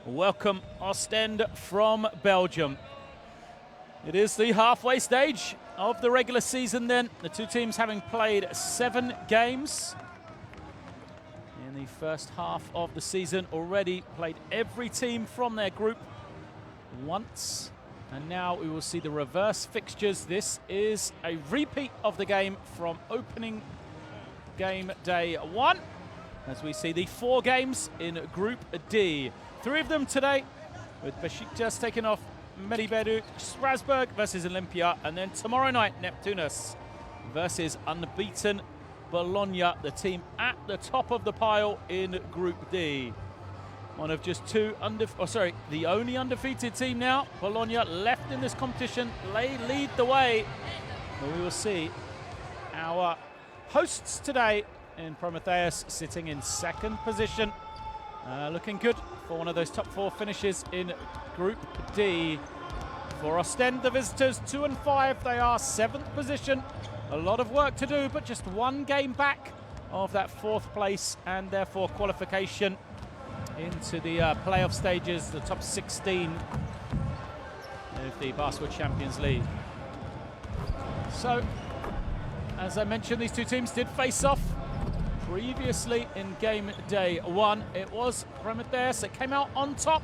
welcome Ostend from Belgium. It is the halfway stage of the regular season then. The two teams having played 7 games in the first half of the season. Already played every team from their group once. And now we will see the reverse fixtures. This is a repeat of the game from opening game day 1. As we see the 4 games in Group D. 3 of them today, with Besiktas taking off Medibedut, Strasbourg versus Olympia, and then tomorrow night, Neptunus versus unbeaten Bologna, the team at the top of the pile in Group D. One of just the only undefeated team now. Bologna left in this competition, lead the way. But we will see our hosts today in Prometheus sitting in 2nd position. Looking good for one of those top 4 finishes in Group D. For Ostend, the visitors, 2 and 5. They are 7th position. A lot of work to do, but just 1 game back of that 4th place and therefore qualification into the playoff stages, the top 16 of the Basketball Champions League. So, as I mentioned, these two teams did face off previously in game day 1. It was Prometheus that came out on top.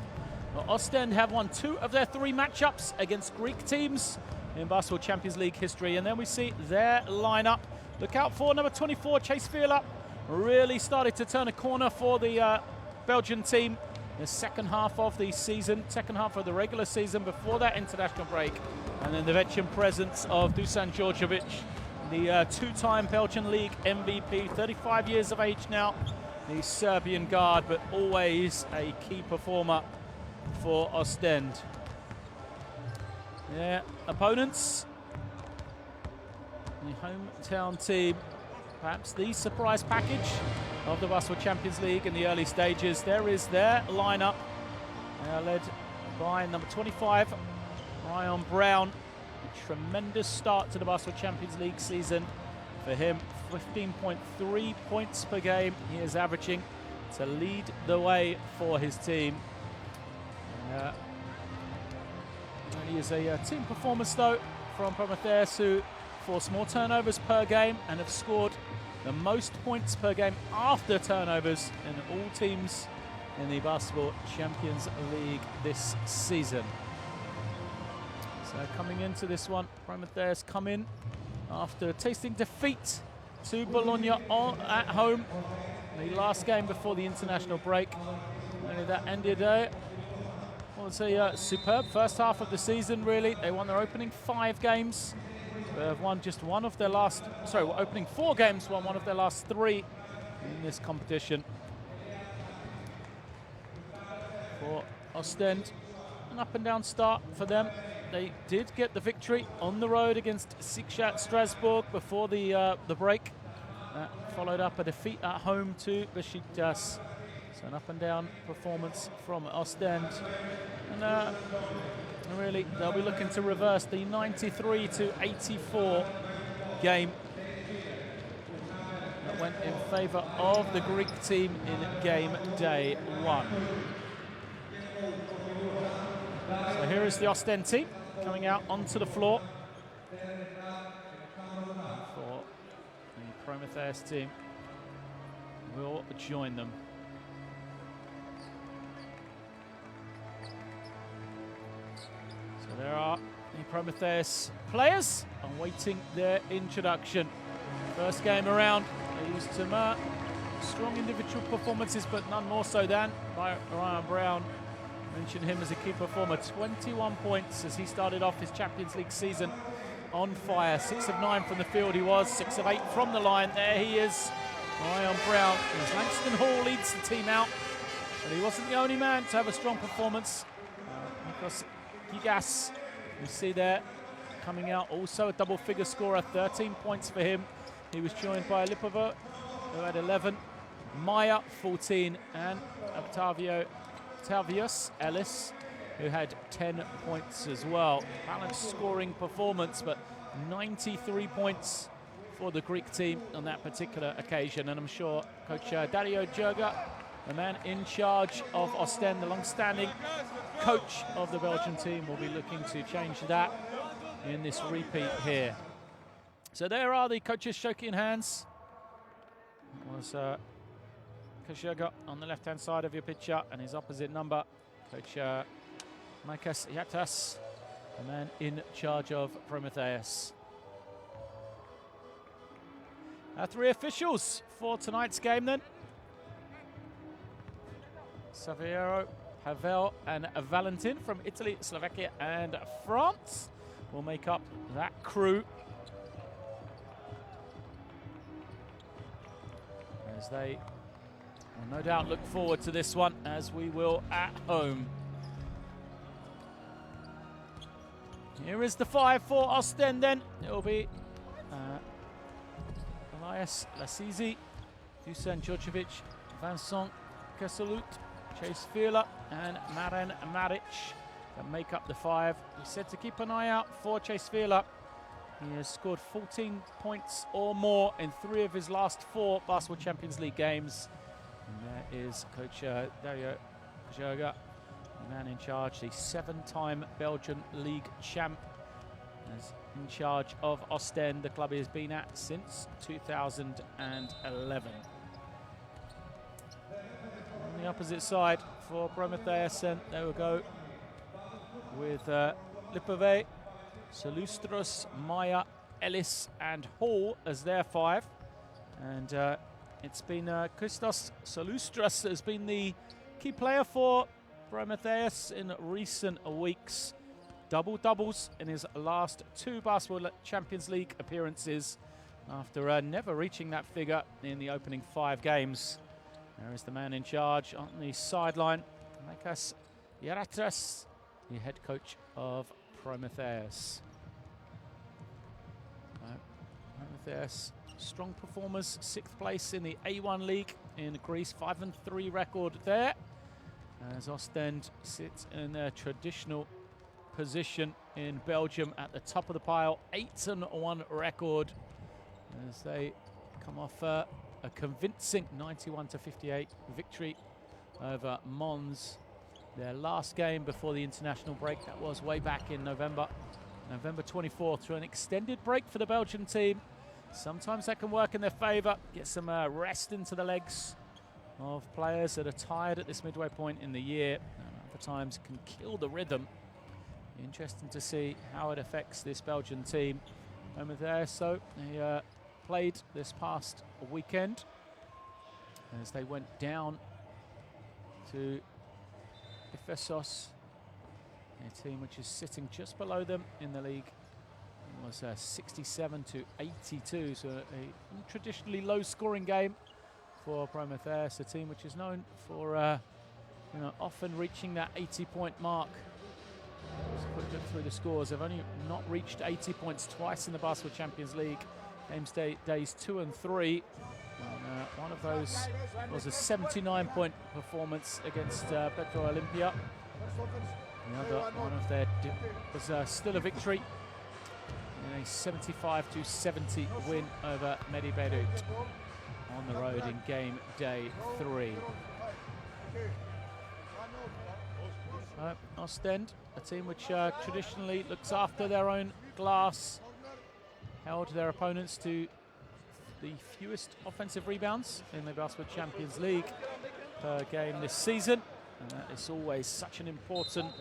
But Ostend have won 2 of their 3 matchups against Greek teams in Basketball Champions League history. And then we see their lineup. Look out for number 24, Chase Filou. Really started to turn a corner for the Belgian team in the second half of the season, second half of the regular season before that international break. And then the veteran presence of Dusan Djordjevic, the 2-time Belgian League MVP, 35 years of age now, the Serbian guard, but always a key performer for Ostend. Yeah, opponents, the hometown team, perhaps the surprise package of the Basketball Champions League in the early stages. There is their lineup, led by number 25, Ryan Brown. A tremendous start to the Basketball Champions League season for him. 15.3 points per game he is averaging to lead the way for his team. Really is a team performance though from Prometheus, who force more turnovers per game and have scored the most points per game after turnovers in all teams in the Basketball Champions League this season. So coming into this one, Prometheus come in after tasting defeat to Bologna at home. The last game before the international break. And that ended was a superb first half of the season, really. They won their opening 5 games. They have won just one of their last, opening 4 games, won one of their last 3 in this competition. For Ostend, an up and down start for them. They did get the victory on the road against Besiktas Strasbourg before the break. Followed up a defeat at home to Besiktas. So an up and down performance from Ostend. And really, they'll be looking to reverse the 93-84 game that went in favour of the Greek team in game day 1. So here is the Ostend team coming out onto the floor for the Prometheus team. Will join them. So there are the Prometheus players awaiting their introduction. First game around, they used some strong individual performances, but none more so than by Ryan Brown. Mentioned him as a key performer. 21 points as he started off his Champions League season on fire. 6 of 9 from the field he was, 6 of 8 from the line. There he is, Ryan Brown. As Langston Hall leads the team out, but he wasn't the only man to have a strong performance. Nikos Gigas, you see there, coming out also a double-figure scorer, 13 points for him. He was joined by Lipovo, who had 11, Maya, 14, and Octavius Ellis, who had 10 points as well. Balanced scoring performance, but 93 points for the Greek team on that particular occasion. And I'm sure Coach Dario Jurga the man in charge of Ostend, the long-standing coach of the Belgian team, will be looking to change that in this repeat here. So there are the coaches shaking hands. That was Coach Jurga on the left-hand side of your picture, and his opposite number, Coach Promitheas Patras, the man in charge of Prometheus. Our three officials for tonight's game then. Saviero, Pavel and Valentin from Italy, Slovakia and France will make up that crew. As they will no doubt look forward to this one, as we will at home. Here is the 5 for Ostend then. It will be Elias Lassizi, Dusan Djordjevic, Vincent Kesselut, Chase Fila and Maren Maric that make up the 5. We said to keep an eye out for Chase Fila. He has scored 14 points or more in 3 of his last 4 Basketball Champions League games. And there is Coach Dario Jurga, the man in charge, the 7-time Belgian League champ, as in charge of Ostend, the club he has been at since 2011. On the opposite side for Prometheus, and they will go with Lipove, Salustros, Maya, Ellis and Hall as their 5. And it's been Christos Salustros has been the key player for Prometheus in recent weeks. Double-doubles in his last 2 Basketball Champions League appearances after never reaching that figure in the opening 5 games. There is the man in charge on the sideline, Promitheas Patras, the head coach of Prometheus. Prometheus, strong performers, 6th place in the A1 League in Greece, 5-3 record there. As Ostend sits in their traditional position in Belgium at the top of the pile, 8-1 record as they come off a convincing 91-58 victory over Mons. Their last game before the international break, that was way back in November 24th, through an extended break for the Belgian team. Sometimes that can work in their favour, get some rest into the legs of players that are tired at this midway point in the year, and other times can kill the rhythm. Interesting to see how it affects this Belgian team over there. So they played this past weekend as they went down to Ephesos, a team which is sitting just below them in the league. It was 67-82, so a traditionally low-scoring game for Prometheus, a team which is known for often reaching that 80-point mark. Just a quick look through the scores. They've only not reached 80 points twice in the Basketball Champions League. Games days 2 and 3. And, one of those was a 79-point performance against Petro Olympia. The other one of their was still a victory in a 75-70 win over Medi Beirut on the road in game day 3. Ostend, a team which traditionally looks after their own glass, held their opponents to the fewest offensive rebounds in the Basketball Champions League per game this season, and that is always such an important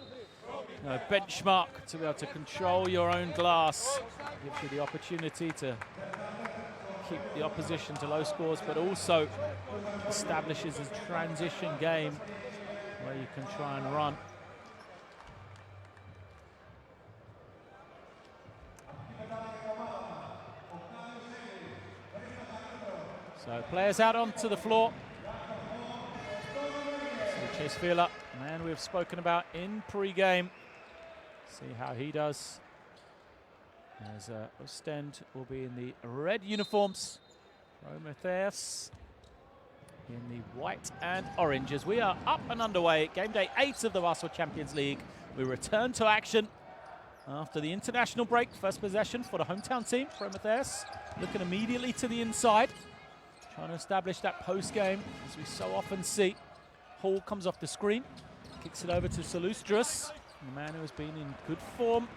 benchmark to be able to control your own glass. Gives you the opportunity to keep the opposition to low scores, but also establishes a transition game where you can try and run. So players out onto the floor. So Chase Fila, man we've spoken about in pre-game. See how he does. As Ostend will be in the red uniforms. Prometheus in the white and orange. As we are up and underway, game day 8 of the Basketball Champions League. We return to action after the international break. First possession for the hometown team, Prometheus. Looking immediately to the inside, trying to establish that post game, as we so often see Hall comes off the screen, kicks it over to Filou Oostende, the man who has been in good form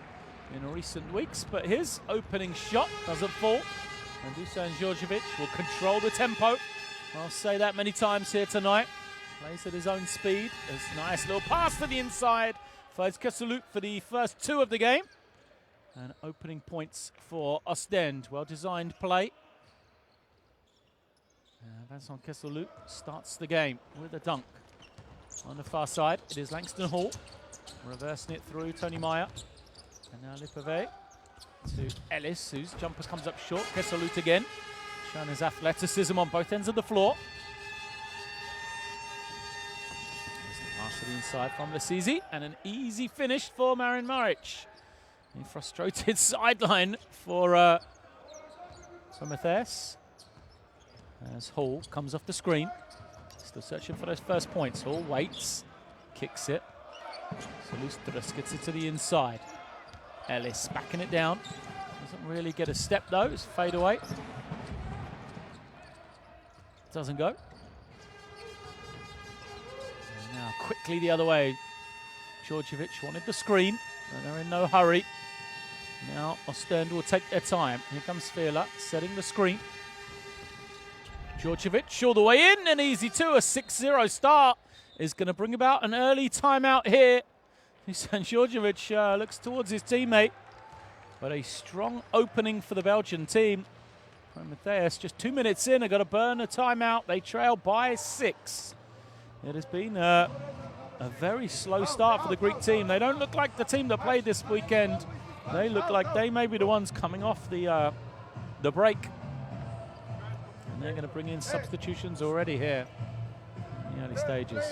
in recent weeks, but his opening shot doesn't fall. And Dusan Djordjevic will control the tempo. I'll say that many times here tonight. Plays at his own speed. There's a nice little pass to the inside. Finds Filou for the first 2 of the game. And opening points for Ostend. Well-designed play. Vincent Filou starts the game with a dunk. On the far side, it is Langston Hall. Reversing it through Tony Meyer. And now Lipave to Ellis, whose jumper comes up short. Filou again, showing his athleticism on both ends of the floor. There's the pass to the inside from Lasizi, and an easy finish for Marin Maric. A frustrated sideline for Prometheus. As Hall comes off the screen. Still searching for those first points. Hall waits, kicks it. Filou Oostende gets it to the inside. Ellis backing it down. Doesn't really get a step though. It's fade away. Doesn't go. And now quickly the other way. Djordjevic wanted the screen, and they're in no hurry. Now Ostend will take their time. Here comes Filou setting the screen. Djordjevic all the way in, and easy too. A 6-0 start is going to bring about an early timeout here. Djordjevic looks towards his teammate, but a strong opening for the Belgian team. Prometheus just 2 minutes in, have got to burn a timeout. They trail by 6. It has been a very slow start for the Greek team. They don't look like the team that played this weekend. They look like they may be the ones coming off the break. And they're going to bring in substitutions already here in the early stages.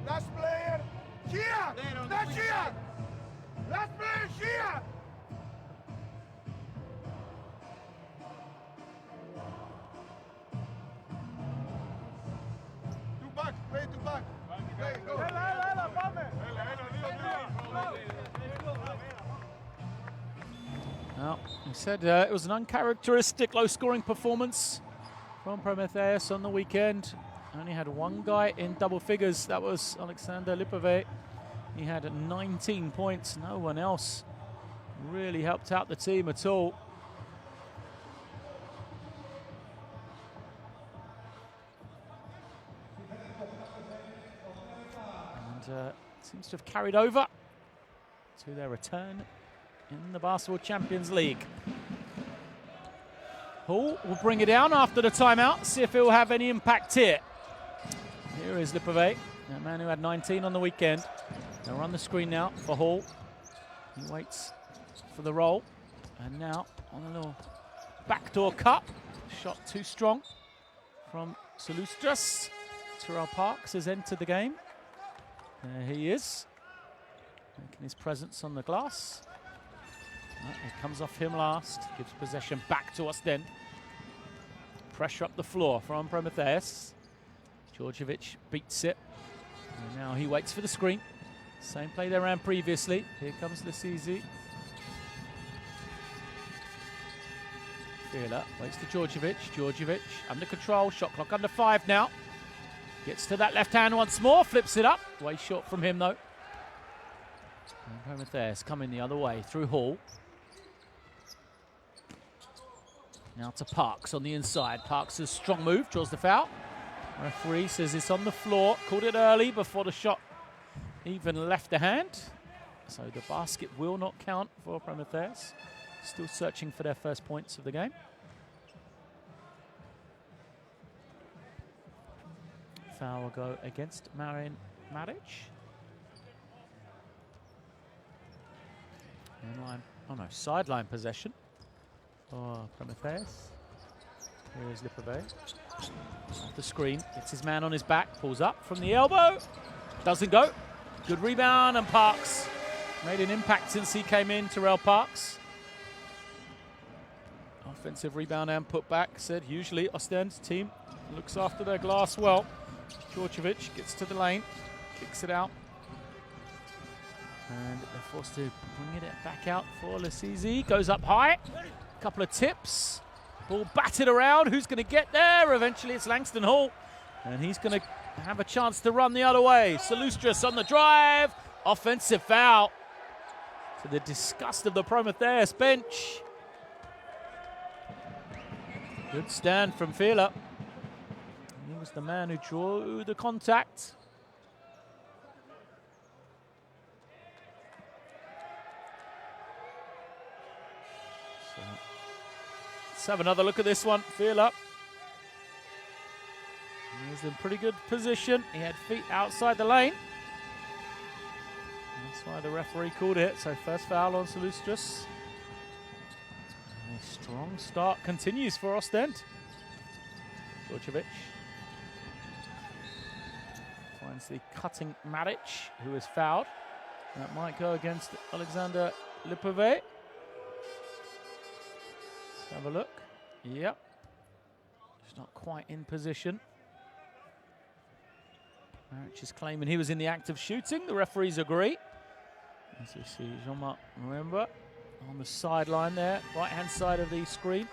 Last player here! That's here! Last player here! Two back, play two back. Play, go. Well, he said it was an uncharacteristic low-scoring performance from Prometheus on the weekend. Only had one guy in double figures. That was Alexander Lipave. He had 19 points. No one else really helped out the team at all. And seems to have carried over to their return in the Basketball Champions League. Hall will bring it down after the timeout, see if it will have any impact here. Here is Lipave, that man who had 19 on the weekend. They'll run the screen now for Hall. He waits for the roll. And now on a little backdoor cut. Shot too strong from Filou Oostende. Terrell Parks has entered the game. There he is, making his presence on the glass. It comes off him last, gives possession back to Ostend. Pressure up the floor from Prometheus. Djordjevic beats it. And now he waits for the screen. Same play they ran previously. Here comes Lasizi. Filou waits to Djordjevic. Djordjevic under control. Shot clock under 5 now. Gets to that left hand once more. Flips it up. Way short from him though. And Prometheus coming the other way through Hall. Now to Parks on the inside. Parks' strong move, draws the foul. Referee says it's on the floor. Called it early before the shot even left the hand. So the basket will not count for Prometheus. Still searching for their first points of the game. Foul will go against Marin Maric. Inline, oh no, sideline possession for Prometheus. Here is Lipave. Off the screen, gets his man on his back, pulls up from the elbow. Doesn't go. Good rebound, and Parks made an impact since he came in, Terrell Parks. Offensive rebound and put back. Said usually Ostend's team looks after their glass well. Djordjevic gets to the lane, kicks it out. And they're forced to bring it back out for Lasizi. Goes up high. Couple of tips. Ball batted around. Who's going to get there? Eventually it's Langston Hall. And he's going to have a chance to run the other way. Salustris on the drive. Offensive foul. To the disgust of the Prometheus bench. Good stand from Filou. He was the man who drew the contact. So, let's have another look at this one. Filou. He was in pretty good position. He had feet outside the lane. That's why the referee called it. So first foul on Salustris. A strong start continues for Ostend. Djordjevic finds the cutting Maric, who is fouled. That might go against Alexander Lipove. Let's have a look. Yep. He's not quite in position. Maric is claiming he was in the act of shooting. The referees agree. As we see Jean-Marc Remember on the sideline there, right-hand side of the screen,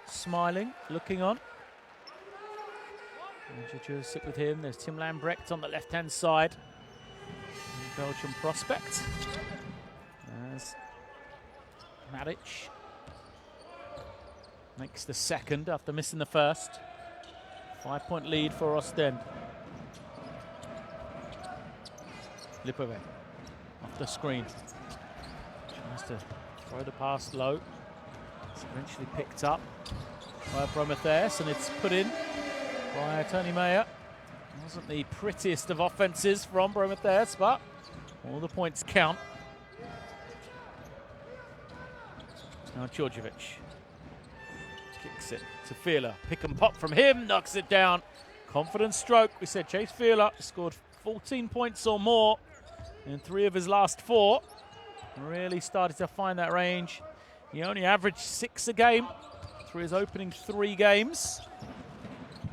smiling, looking on. Judges sit with him. There's Tim Lambrecht on the left-hand side. Belgian prospect. As Maric makes the second after missing the first. 5-point lead for Ostend. Lipove off the screen. Tries to throw the pass low. It's eventually picked up by Prometheus, and it's put in by Tony Mayer. It wasn't the prettiest of offences from Prometheus, but all the points count. Now Djordjevic kicks it to Filou. Pick and pop from him, knocks it down. Confident stroke. We said Chase Filou scored 14 points or more in 3 of his last 4. Really started to find that range. He only averaged 6 a game through his opening 3 games.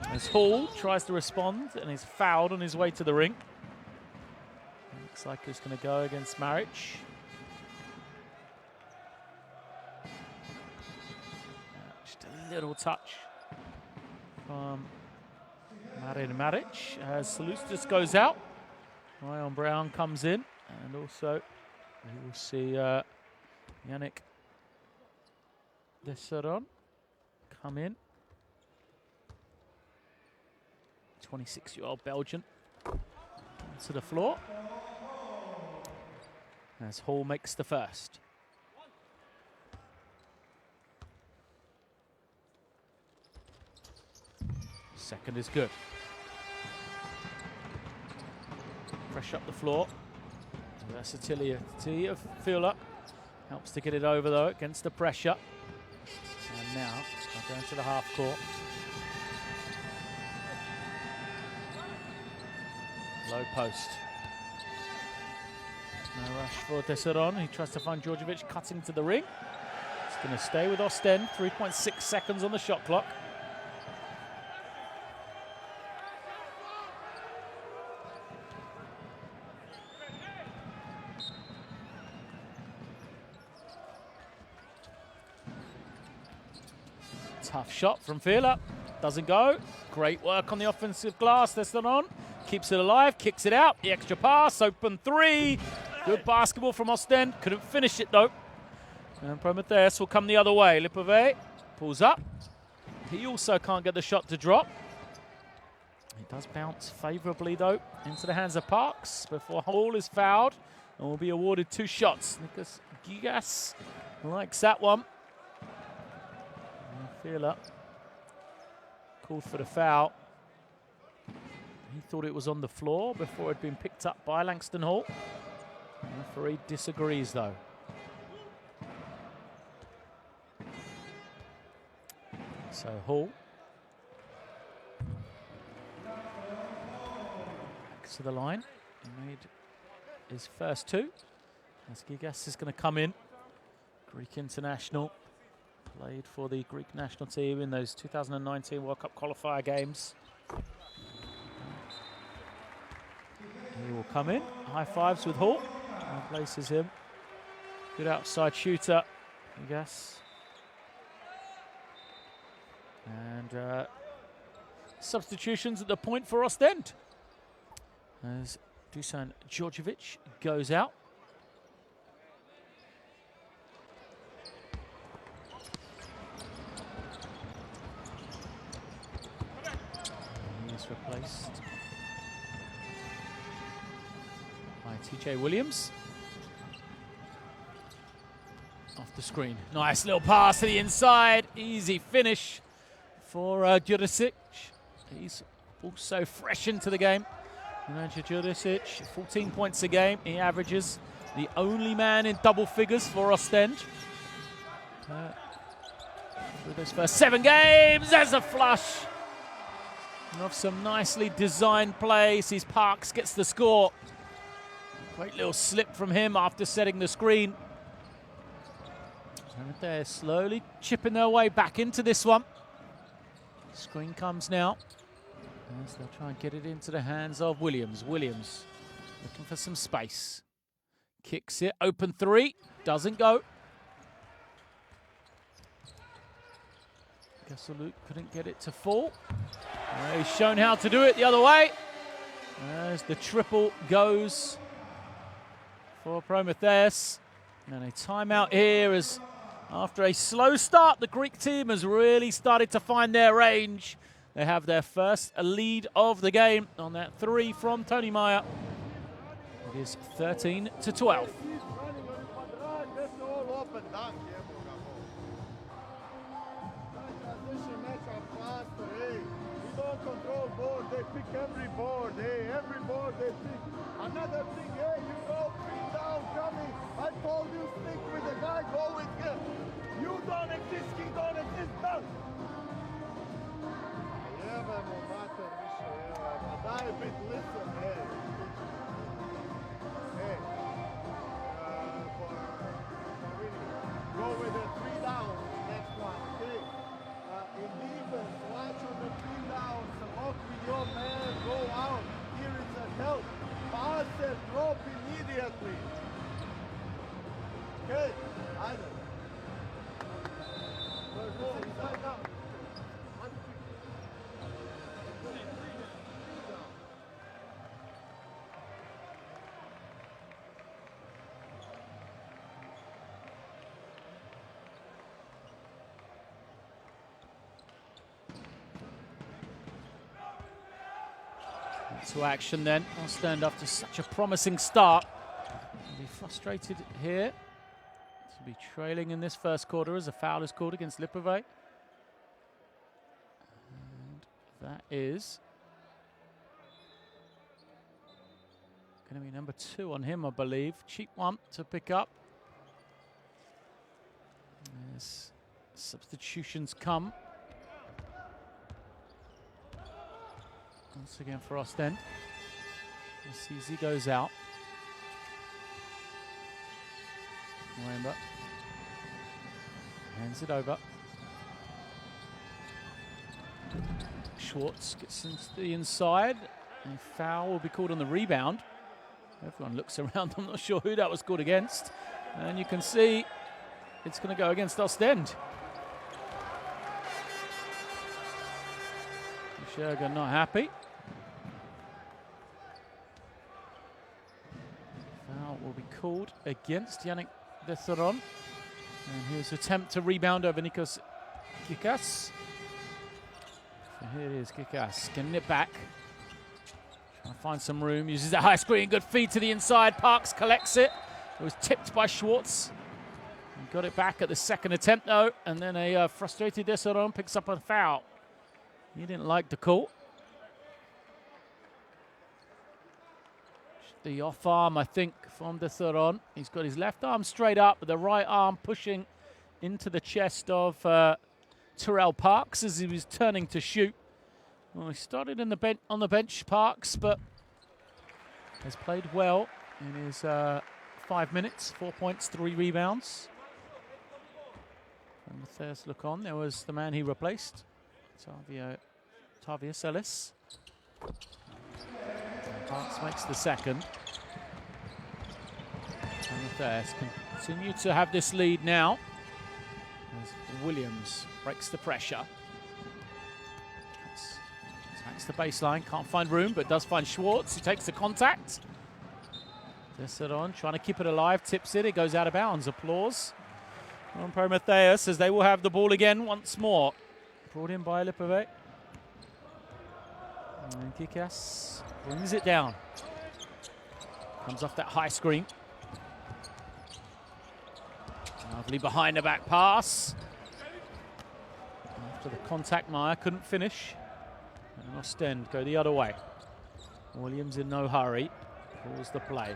As Hall tries to respond and is fouled on his way to the ring. Looks like it's going to go against Maric. Just a little touch from Marin Maric as Salustris goes out. Ryan Brown comes in, and also we will see Yannick Desseron come in. 26-year-old Belgian to the floor as Hall makes the first. Second is good. Fresh up the floor. Versatility of Filou helps to get it over though against the pressure. And now we're going to the half court. Low post. No rush for Desseron. He tries to find Djordjevic cutting to the ring. It's going to stay with Ostend. 3.6 seconds on the shot clock. Tough shot from Filou. Doesn't go. Great work on the offensive glass. Desseron keeps it alive, kicks it out. The extra pass, open 3. Good basketball from Ostend. Couldn't finish it though. And Prometheus will come the other way. Lipove pulls up. He also can't get the shot to drop. It does bounce favourably though into the hands of Parks before Hall is fouled and will be awarded 2 shots. Nikas Gigas likes that one. Filou called for the foul. He thought it was on the floor before it had been picked up by Langston Hall. The referee disagrees though. So Hall back to the line. He made his first 2. As Gigas is going to come in. Greek international. Played for the Greek national team in those 2019 World Cup qualifier games. He will come in. High fives with Hall. And places him. Good outside shooter, I guess. And substitutions at the point for Ostend. as Dusan Djordjevic goes out. He is replaced by TJ Williams. Off the screen. Nice little pass to the inside. Easy finish for Djordjevic. He's also fresh into the game. Djordjevic, 14 points a game. He averages, the only man in double figures for Ostend. For those first 7 games, there's a flush. And off some nicely designed play, sees Parks gets the score. Great little slip from him after setting the screen. And they're slowly chipping their way back into this one. Screen comes now. As they'll try and get it into the hands of Williams. Williams looking for some space. Kicks it, open 3, doesn't go. Gasoluke couldn't get it to fall. He's shown how to do it the other way. As the triple goes for Prometheus. And a timeout here as after a slow start, the Greek team has really started to find their range. They have their first lead of the game on that 3 from Tony Meyer. It is 13-12. They pick every board, hey, every board they pick. Another thing, hey, you go 3 down coming. I told you stick with the guy, go with him. You don't exist, he don't exist, none. Yeah, man, I bit listen, hey. Hey, go with the 3 down, next one, okay? In defense, watch on the 3 down, walk with your man, go out. Here is a help. Pass and drop immediately. Okay, either. Go inside now. To action then. Ostend after such a promising start. Will be frustrated here to be trailing in this first quarter as a foul is called against Lipove. And that is going to be number 2 on him, I believe. Cheap one to pick up. As substitutions come. Once again for Ostend. Assisi goes out. Wemba hands it over. Schwartz gets into the inside. A foul will be called on the rebound. Everyone looks around. I'm not sure who that was called against. And you can see it's going to go against Ostend. Sherga not happy. Foul will be called against Yannick Detheron. And his attempt to rebound over Nikos Kikas. So here it is, Kikas getting it back. Trying to find some room, uses that high screen, good feed to the inside. Parks collects it. It was tipped by Schwartz. He got it back at the second attempt though. And then a frustrated Detheron picks up a foul. He didn't like the call. The off arm, I think, from Detheron. He's got his left arm straight up, but the right arm pushing into the chest of Terrell Parks as he was turning to shoot. Well, he started in the on the bench, Parks, but has played well in his 5 minutes, 4 points, 3 rebounds. And the first look on, there was the man he replaced, Tavius Ellis. Parks makes the second. And the Thurs continue to have this lead now as Williams breaks the pressure. Attacks the baseline, can't find room, but does find Schwartz, who takes the contact. Desseron trying to keep it alive, tips it goes out of bounds. Applause on Prometheus as they will have the ball again once more. Brought in by Lipovic. And Kikas brings it down. Comes off that high screen. Lovely behind the back pass. After the contact, Meyer couldn't finish. And Ostend go the other way. Williams in no hurry. Pulls the play.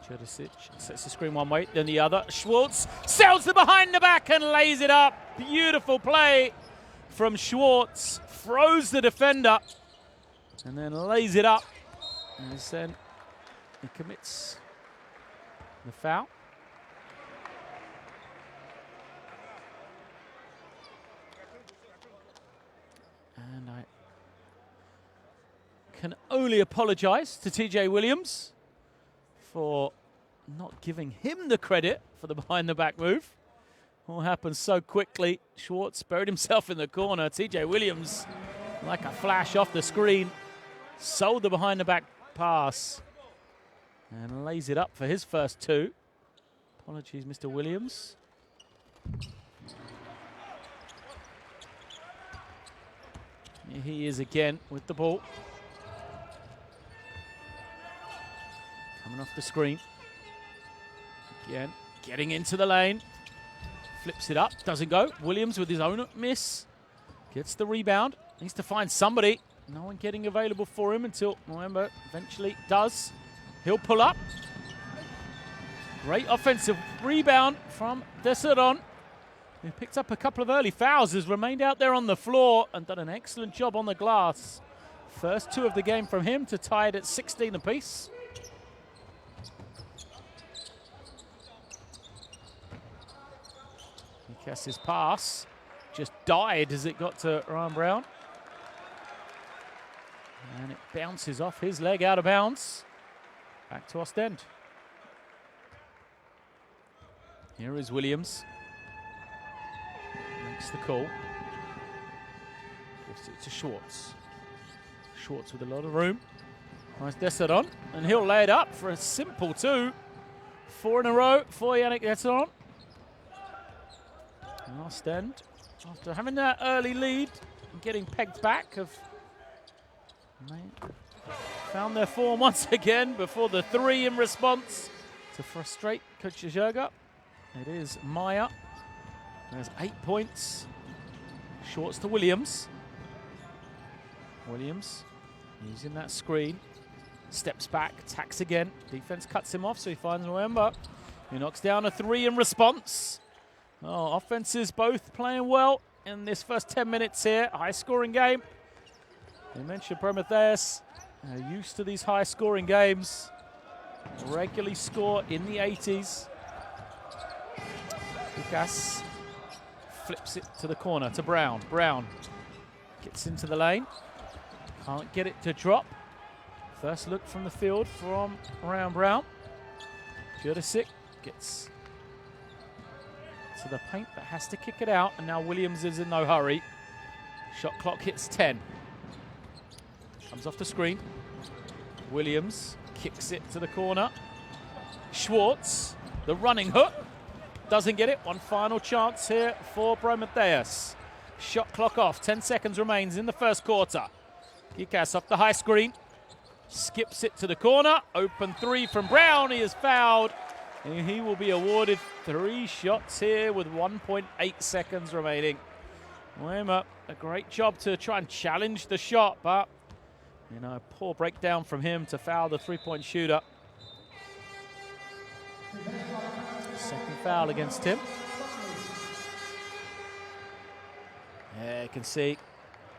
Jurisic sets the screen one way, then the other. Schwartz sails the behind the back and lays it up. Beautiful play from Schwartz. Throws the defender and then lays it up. And then he commits the foul. And I can only apologise to TJ Williams for not giving him the credit for the behind-the-back move. All happened so quickly. Schwartz buried himself in the corner. TJ Williams, like a flash off the screen, sold the behind-the-back pass and lays it up for his first two. Apologies, Mr. Williams. Here he is again with the ball. Coming off the screen. Again, getting into the lane. Flips it up, doesn't go. Williams with his own miss. Gets the rebound. Needs to find somebody. No one getting available for him until November eventually does. He'll pull up. Great offensive rebound from Desseron, who picked up a couple of early fouls, has remained out there on the floor and done an excellent job on the glass. First two of the game from him to tie it at 16 apiece. His pass just died as it got to Ryan Brown. And it bounces off his leg out of bounds. Back to Ostend. Here is Williams. Makes the call. Gives it to Schwartz. Schwartz with a lot of room. Nice Desseron. And he'll lay it up for a simple two. 4 in a row for Yannick Desseron. And Ostend, after having that early lead and getting pegged back, have found their form once again before the three in response to frustrate Coach Jurga. It is Meyer. There's 8 points. Schwartz to Williams. Williams using that screen. Steps back, attacks again. Defense cuts him off, so he finds November. He knocks down a 3 in response. Oh, offenses both playing well in this first 10 minutes here. High-scoring game. You mentioned Prometheus. Used to these high-scoring games. Regularly score in the 80s. Lucas flips it to the corner to Brown. Brown gets into the lane. Can't get it to drop. First look from the field from Ryan Brown. Jurisic gets to the paint, but has to kick it out. And now Williams is in no hurry. Shot clock hits 10. Comes off the screen. Williams kicks it to the corner. Schwartz, the running hook. Doesn't get it. One final chance here for Prometheus. Shot clock off. 10 seconds remains in the first quarter. Kikas off the high screen. Skips it to the corner. Open 3 from Brown. He is fouled. And he will be awarded 3 shots here with 1.8 seconds remaining. Weimar, a great job to try and challenge the shot, but poor breakdown from him to foul the three-point shooter. Second foul against him. Yeah, you can see,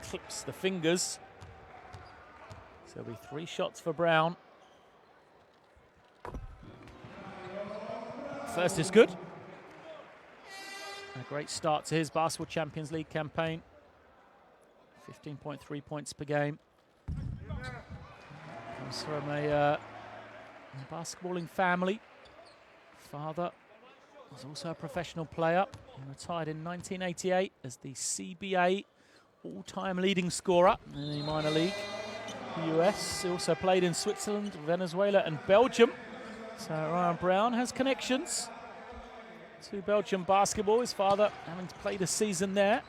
clips the fingers. So it'll be 3 shots for Brown. First is good. A great start to his Basketball Champions League campaign. 15.3 points per game. Comes from a basketballing family. Father was also a professional player. He retired in 1988 as the CBA all-time leading scorer in the minor league. The US, he also played in Switzerland, Venezuela and Belgium. So Ryan Brown has connections to Belgian basketball. His father having played a season there.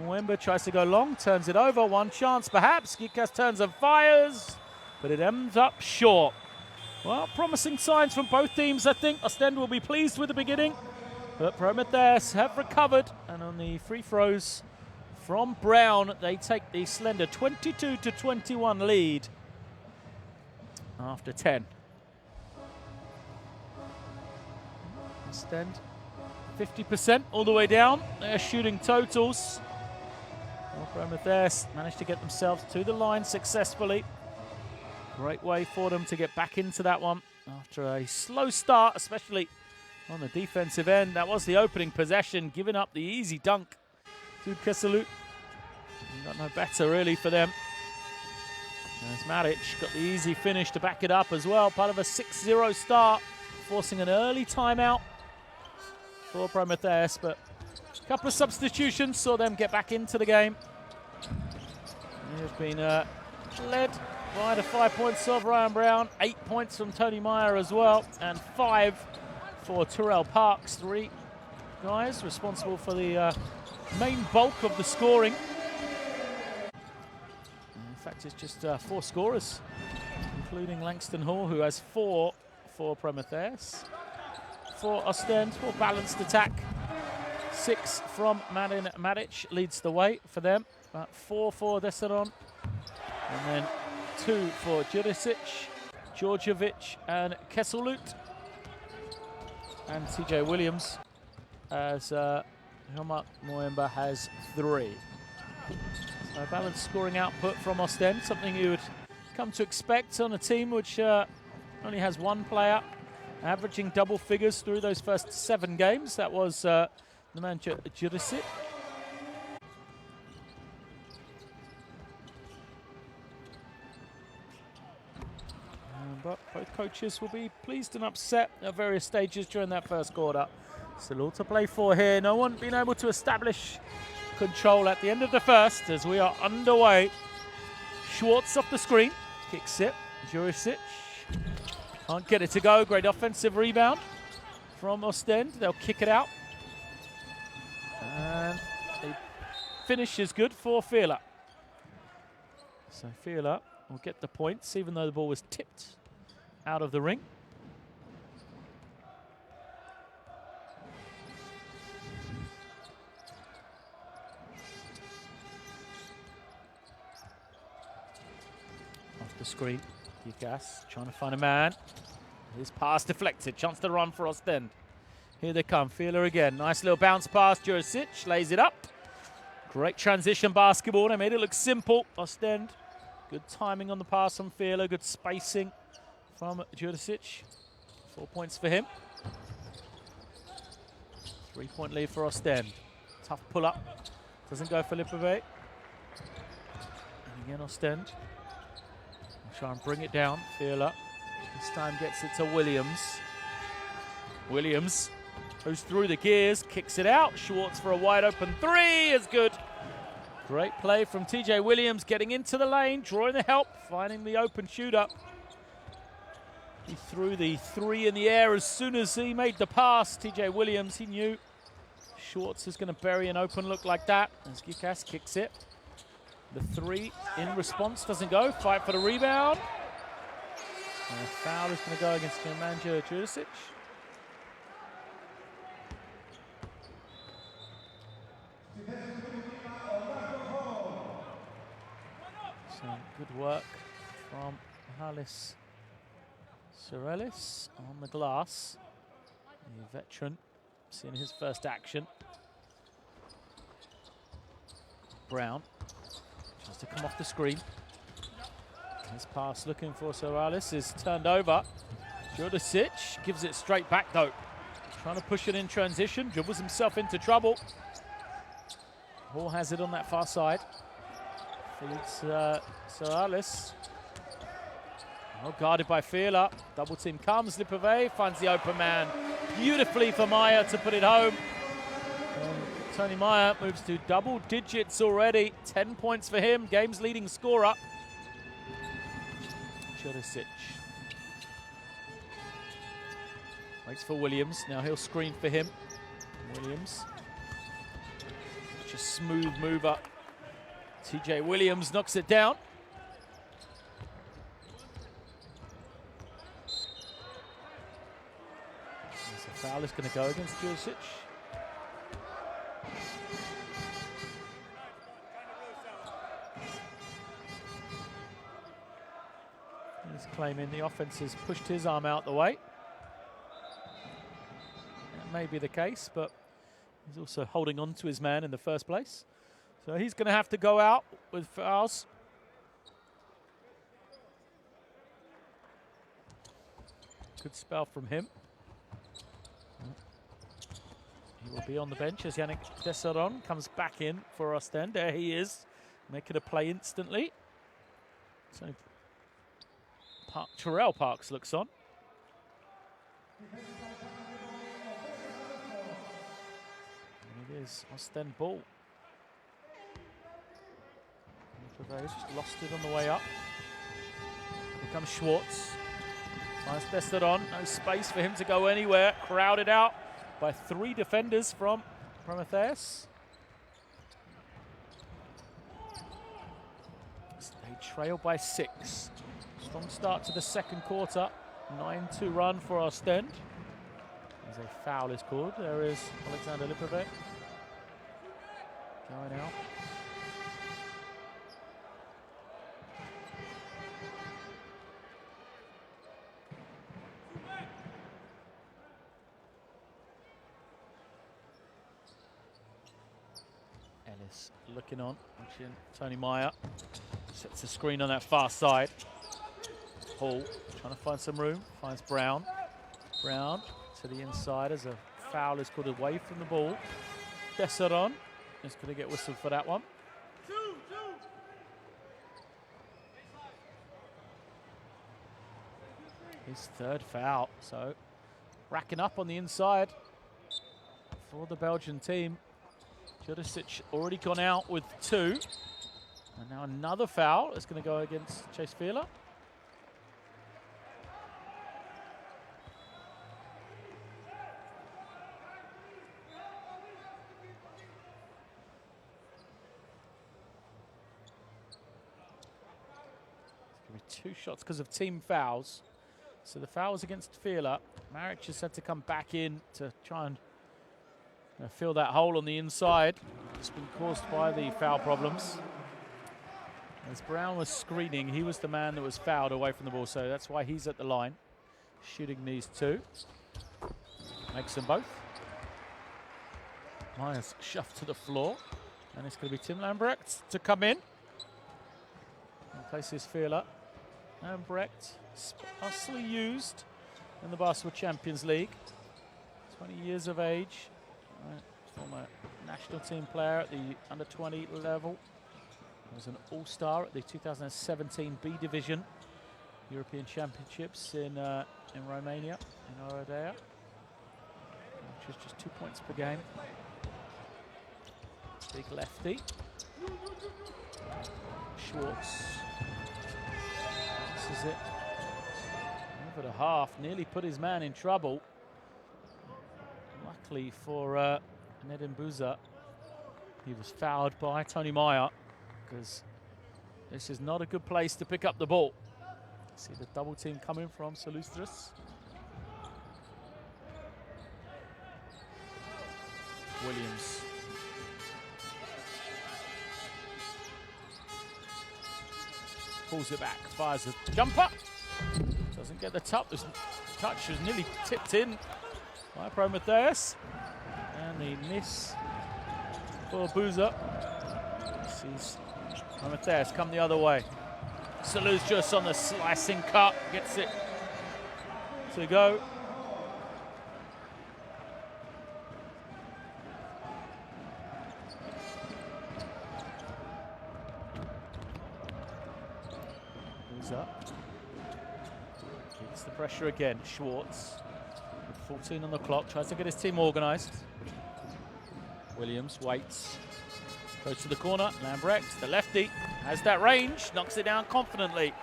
Mwemba tries to go long, turns it over. One chance perhaps. Gikas turns and fires, but it ends up short. Well, promising signs from both teams, I think. Ostend will be pleased with the beginning, but Prometheus have recovered, and on the free throws from Brown, they take the slender 22-21 lead after 10. Ostend 50% all the way down. Their shooting totals. Well, Prometheus managed to get themselves to the line successfully. Great way for them to get back into that one after a slow start, especially on the defensive end. That was the opening possession, giving up the easy dunk to Filou. Got no better really for them. As Maric got the easy finish to back it up as well. Part of a 6-0 start, forcing an early timeout for Prometheus, but a couple of substitutions saw them get back into the game. They've been led by the 5 points of Ryan Brown, 8 points from Tony Meyer as well, and 5 for Terrell Parks. 3 guys responsible for the main bulk of the scoring. In fact, it's just 4 scorers, including Langston Hall, who has 4 for Prometheus. For Ostend, more balanced attack. 6 from Marin Maric leads the way for them. 4 for Deseron, and then 2 for Jurisic, Djordjevic and Kesselut. And TJ Williams, as Hilmar Mwemba has 3. So balanced scoring output from Ostend, something you would come to expect on a team which only has 1 player averaging double figures through those first 7 games. That was the man Jurisic. But both coaches will be pleased and upset at various stages during that first quarter. Still all to play for here. No one been able to establish control at the end of the first as we are underway. Schwartz off the screen, kicks it. Jurisic can't get it to go. Great offensive rebound from Ostend. They'll kick it out. And the finish is good for Filou. So Filou will get the points, even though the ball was tipped out of the ring. Off the screen, Gikas trying to find a man. His pass deflected, chance to run for Ostend. Here they come, Filou again. Nice little bounce pass, Jurisic lays it up. Great transition basketball, they made it look simple. Ostend, good timing on the pass from Filou, good spacing from Jurisic. 4 points for him. 3-point lead for Ostend. Tough pull up, doesn't go for Lipove. And again Ostend. Try and bring it down, Filou. This time gets it to Williams. Williams goes through the gears, kicks it out. Schwartz for a wide open 3 is good. Great play from TJ Williams, getting into the lane, drawing the help, finding the open shooter. He threw the 3 in the air as soon as he made the pass. TJ Williams, he knew Schwartz is going to bury an open look like that as Gikas kicks it. The 3 in response doesn't go. Fight for the rebound. And a foul is going to go against Nemanja Jurisic. So good work from Halis Sorelis on the glass. The veteran seeing his first action. Brown tries to come off the screen. His pass looking for Sorelis is turned over. Jurisic gives it straight back though. Trying to push it in transition, dribbles himself into trouble. Hall has it on that far side. Feeds Sorelis. Oh, guarded by Filou. Double team comes. Lipove finds the open man beautifully for Meyer to put it home. Tony Meyer moves to double digits already. 10 points for him. Game's leading scorer. Jurisic. Waits for Williams. Now he'll screen for him. Williams. Such a smooth mover. TJ Williams knocks it down. There's a foul is going to go against Jurisic. He's claiming the offense has pushed his arm out the way. That may be the case, but he's also holding on to his man in the first place. So he's going to have to go out with fouls. Good spell from him. He will be on the bench as Yannick Desseron comes back in for Ostend. There he is, making a play instantly. So Terrell Parks looks on. And it is Ostend ball. Just lost it on the way up. Here comes Schwartz. Nice Desseron. No space for him to go anywhere. Crowded out by 3 defenders from Prometheus. They trail by 6. Strong start to the second quarter. 9-2 run for Ostend. As a foul is called. There is Alexander Lipovic going out. Ellis looking on, watching Tony Meyer. Sets the screen on that far side. Hall trying to find some room, finds Brown. Brown to the inside as a foul is called away from the ball. Desseron is going to get whistled for that one. His third foul, so racking up on the inside for the Belgian team. Jurisic already gone out with 2. And now another foul is going to go against Chase Feeler. It's going to be 2 shots because of team fouls. So the foul was against Feeler. Maric just had to come back in to try and fill that hole on the inside. It's been caused by the foul problems. As Brown was screening, he was the man that was fouled away from the ball, so that's why he's at the line, shooting these 2. Makes them both. Myers shoved to the floor, and it's going to be Tim Lambrecht to come in. And places Feeler. Lambrecht, sparsely used in the Basketball Champions League. 20 years of age. Former national team player at the under-20 level. He was an all-star at the 2017 B Division European Championships in Romania, in Oradea, which is just 2 points per game. Big lefty. Schwartz. This is it. Over the half, nearly put his man in trouble. Luckily for Nedim Buza, he was fouled by Tony Meyer, because this is not a good place to pick up the ball. See the double team coming from Salustris. Williams. Pulls it back, fires a jumper. Doesn't get the touch, was nearly tipped in by Prometheus. And the miss for Buza. Sees Prometheus come the other way. Salu's just on the slicing cut, gets it to go. Buza keeps the pressure again. Schwartz, with 14 on the clock, tries to get his team organised. Williams waits. Goes to the corner. Lambrecht, the lefty, has that range. Knocks it down confidently.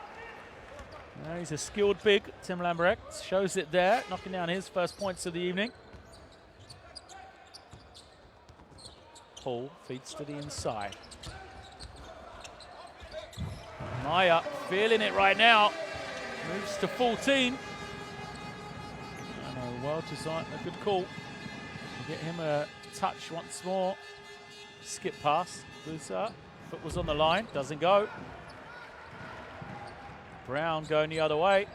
Now he's a skilled big, Tim Lambrecht. Shows it there, knocking down his first points of the evening. Paul feeds to the inside. Maya feeling it right now. Moves to 14. And a well designed, a good call. Get him a touch once more. Skip pass. Foot was on the line. Doesn't go. Brown going the other way.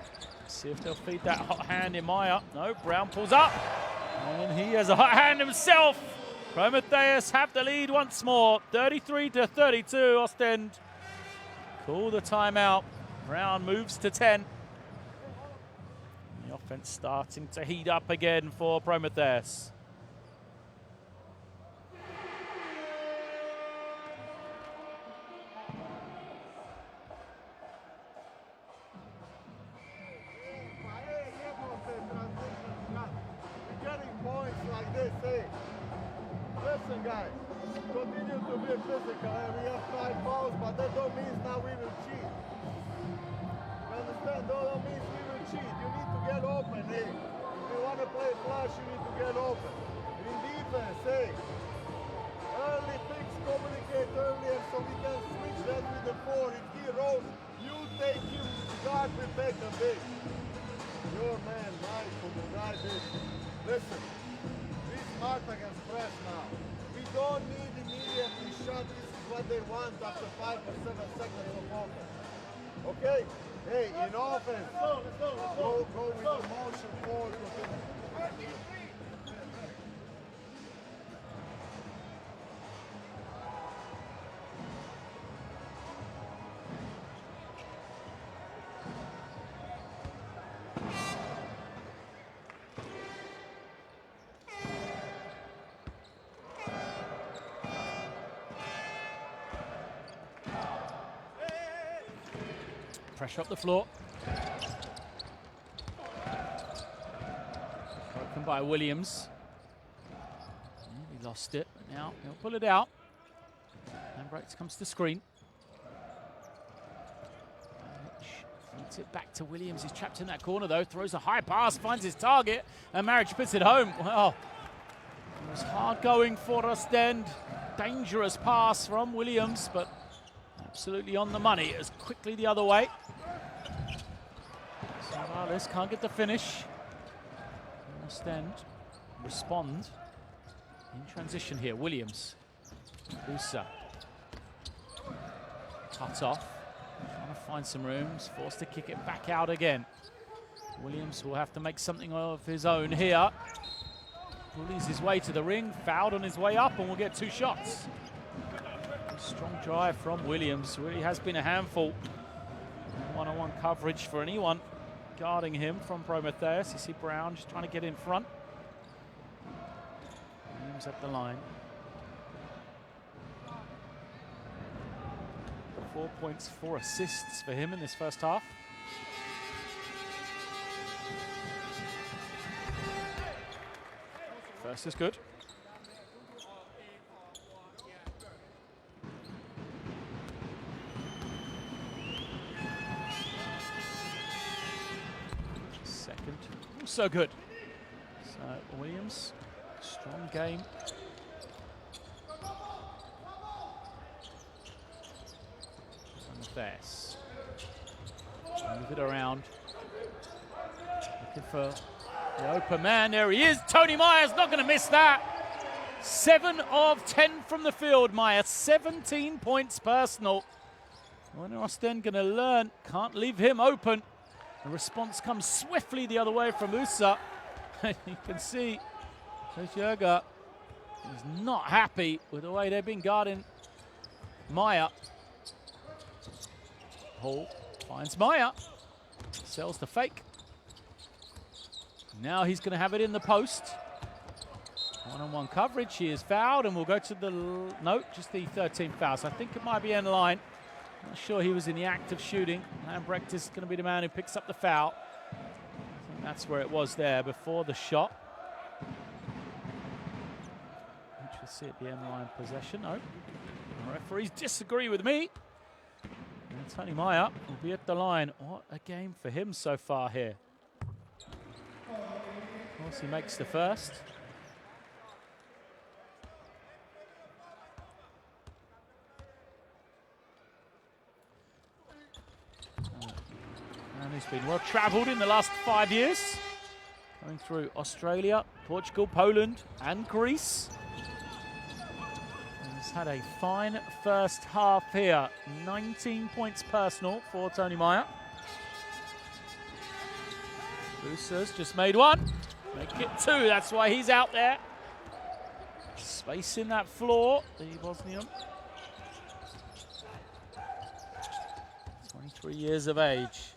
See if they'll feed that hot hand in Maya. No, Brown pulls up. And he has a hot hand himself. Prometheus have the lead once more. 33-32, Ostend. Call the timeout. Brown moves to 10. The offense starting to heat up again for Prometheus. Listen, guys, continue to be physical, and we have 5 fouls, but that don't mean now we will cheat. You understand? That don't mean we will cheat. You need to get open, hey. If you want to play flash, you need to get open. In defense, hey, early picks, communicate earlier so we can switch that with the 4. If he rolls, you take him, guard with Beckham, big. Your man, Michael, the guy big. Listen. Smart against press now. We don't need immediately shot. This is what they want after 5 or 7 seconds of offense. Okay? Hey, in offense, go with the motion forward. Pressure up the floor. Broken by Williams. He lost it, but now he'll pull it out. Lambrecht comes to the screen. Feeds it back to Williams. He's trapped in that corner though. Throws a high pass, finds his target, and Marriage puts it home. Well, it was hard going for Ostend. Dangerous pass from Williams, but absolutely on the money as quickly the other way. Savalis can't get the finish. Ostend respond in transition here. Williams, Lusa, cut off, trying to find some rooms, forced to kick it back out again. Williams will have to make something of his own here. Bullies his way to the ring, fouled on his way up, and will get 2 shots. Strong drive from Williams, really has been a handful. One-on-one coverage for anyone guarding him from Prometheus. You see Brown just trying to get in front. Williams at the line. 4 points, 4 assists for him in this first half. First is good. Second, also good. So Williams, strong game. Prometheus. Move it around. Looking for the open man. There he is. Tony Myers not going to miss that. 7 of 10 from the field, Myers. 17 points personal. When Ostend going to learn? Can't leave him open. The response comes swiftly the other way from Usa. You can see Jürger is not happy with the way they've been guarding Maya. Hall finds Maya, sells the fake. Now he's going to have it in the post. One-on-one coverage. He is fouled, and we'll go to the no, just the 13th foul. So I think it might be end line. Not sure he was in the act of shooting. Lambrecht is going to be the man who picks up the foul. I think that's where it was there before the shot, which was see it be end-line possession. No. The referees disagree with me. And Tony Meyer will be at the line. What a game for him so far here. Of course, he makes the first. And he's been well travelled in the last 5 years. Going through Australia, Portugal, Poland and Greece. And he's had a fine first half here. 19 points personal for Tony Meyer. Boussa's just made one. Make it two, that's why he's out there. Space in that floor, the Bosnian. 23 years of age.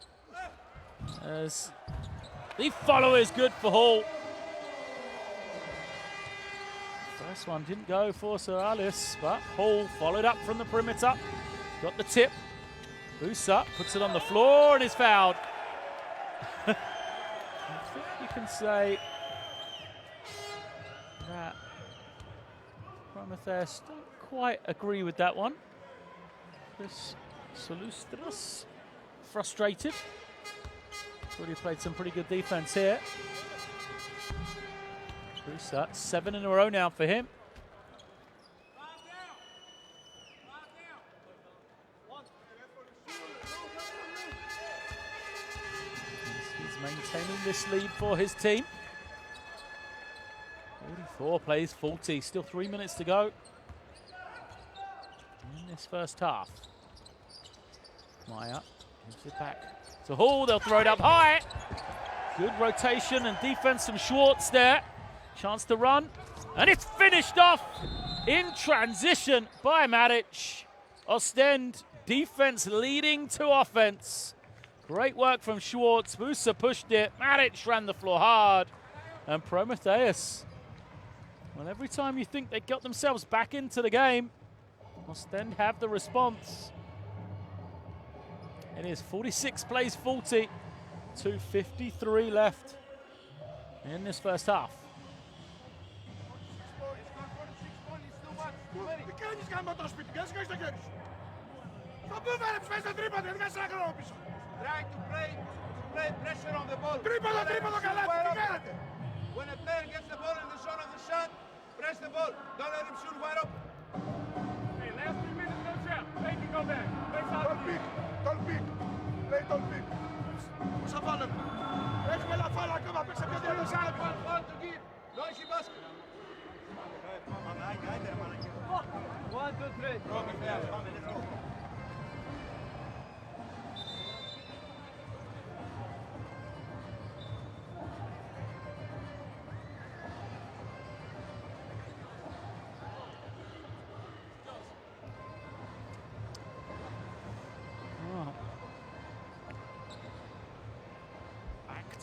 As the follow is good for Hall. First one didn't go for Sir Alice, but Hall followed up from the perimeter. Got the tip. Boussa puts it on the floor and is fouled. I think you can say that Prometheus don't quite agree with that one. This Solustras frustrated. Thought he played some pretty good defense here. Boussa, 7 in a row now for him. He's maintaining this lead for his team. 44 plays 40, still 3 minutes to go in this first half. Meyer gives it back to Hall, they'll throw it up high. Good rotation and defense from Schwartz there. Chance to run, and it's finished off in transition by Matic. Ostend defense leading to offense. Great work from Schwartz. Boussa pushed it. Matic ran the floor hard. And Prometheus, well, every time you think they got themselves back into the game, Ostend have the response. It is 46 plays 40, 2:53 left in this first half. Try to play pressure on the ball. When a player gets the ball in the zone of the shot, press the ball. Don't let him shoot wide open. Hey, last 3 minutes, no shot. Make it go back. Don't pick. Play don't pick. Musa fallen. Έχουμε la falla ακόμα. Παίξε πιο διαδικασία. One to give. Noisy basket. 1, 2, 3. Πάμε, let's go.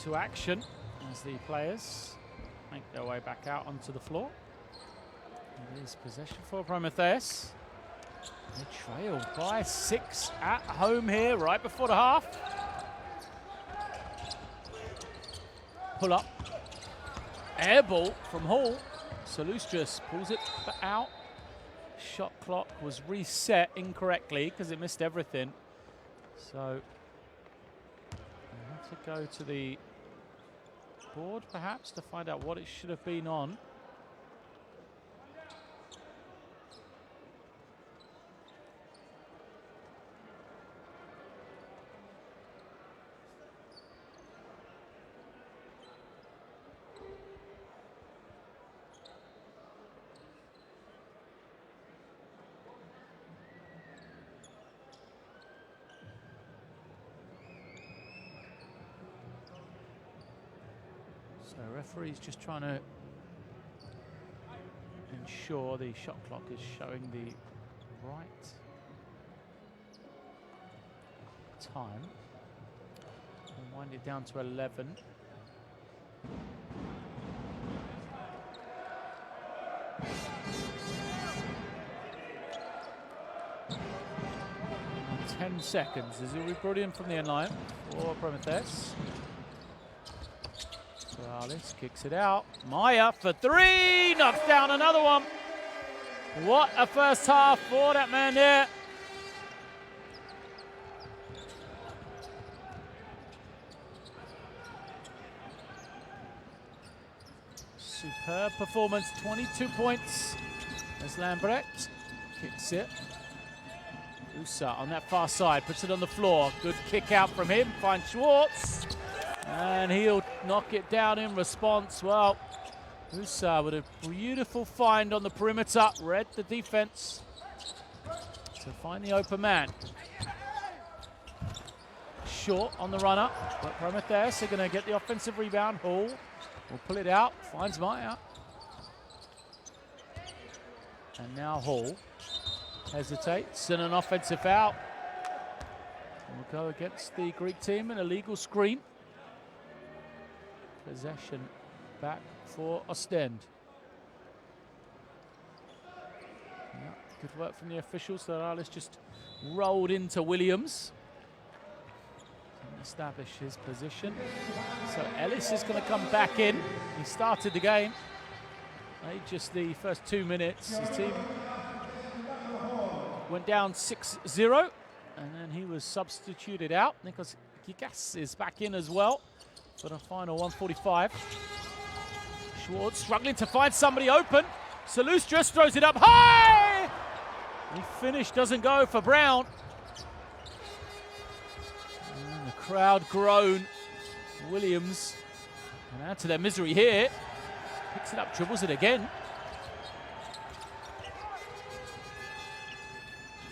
To action as the players make their way back out onto the floor. It is possession for Prometheus. They trail by 6 at home here right before the half. Pull up. Air ball from Hall. Solustras pulls it out. Shot clock was reset incorrectly because it missed everything. So we have to go to the board perhaps to find out what it should have been on. So referee's just trying to ensure the shot clock is showing the right time. We'll wind it down to 11. And 10 seconds as he'll be brought in from the end line for Prometheus. Alice kicks it out. Meyer for 3, knocks down another one. What a first half for that man there. Superb performance, 22 points as Lambrecht kicks it. Usa on that far side, puts it on the floor. Good kick out from him, finds Schwartz. And he'll knock it down in response. Well, Usa with a beautiful find on the perimeter. Read the defense to find the open man. Short on the runner, but Prometheus are going to get the offensive rebound. Hall will pull it out, finds Meyer. And now Hall hesitates in an offensive foul. We'll go against the Greek team, an illegal screen. Possession back for Ostend. Yeah, good work from the officials. So Alice just rolled into Williams. And establish his position. So Ellis is going to come back in. He started the game. Played just the first 2 minutes. His team went down 6-0. And then he was substituted out. Nikos Gigas is back in as well for the final 145. Schwartz struggling to find somebody open. Salus just throws it up high! The finish doesn't go for Brown. And the crowd groan. Williams, and add to their misery here. Picks it up, dribbles it again.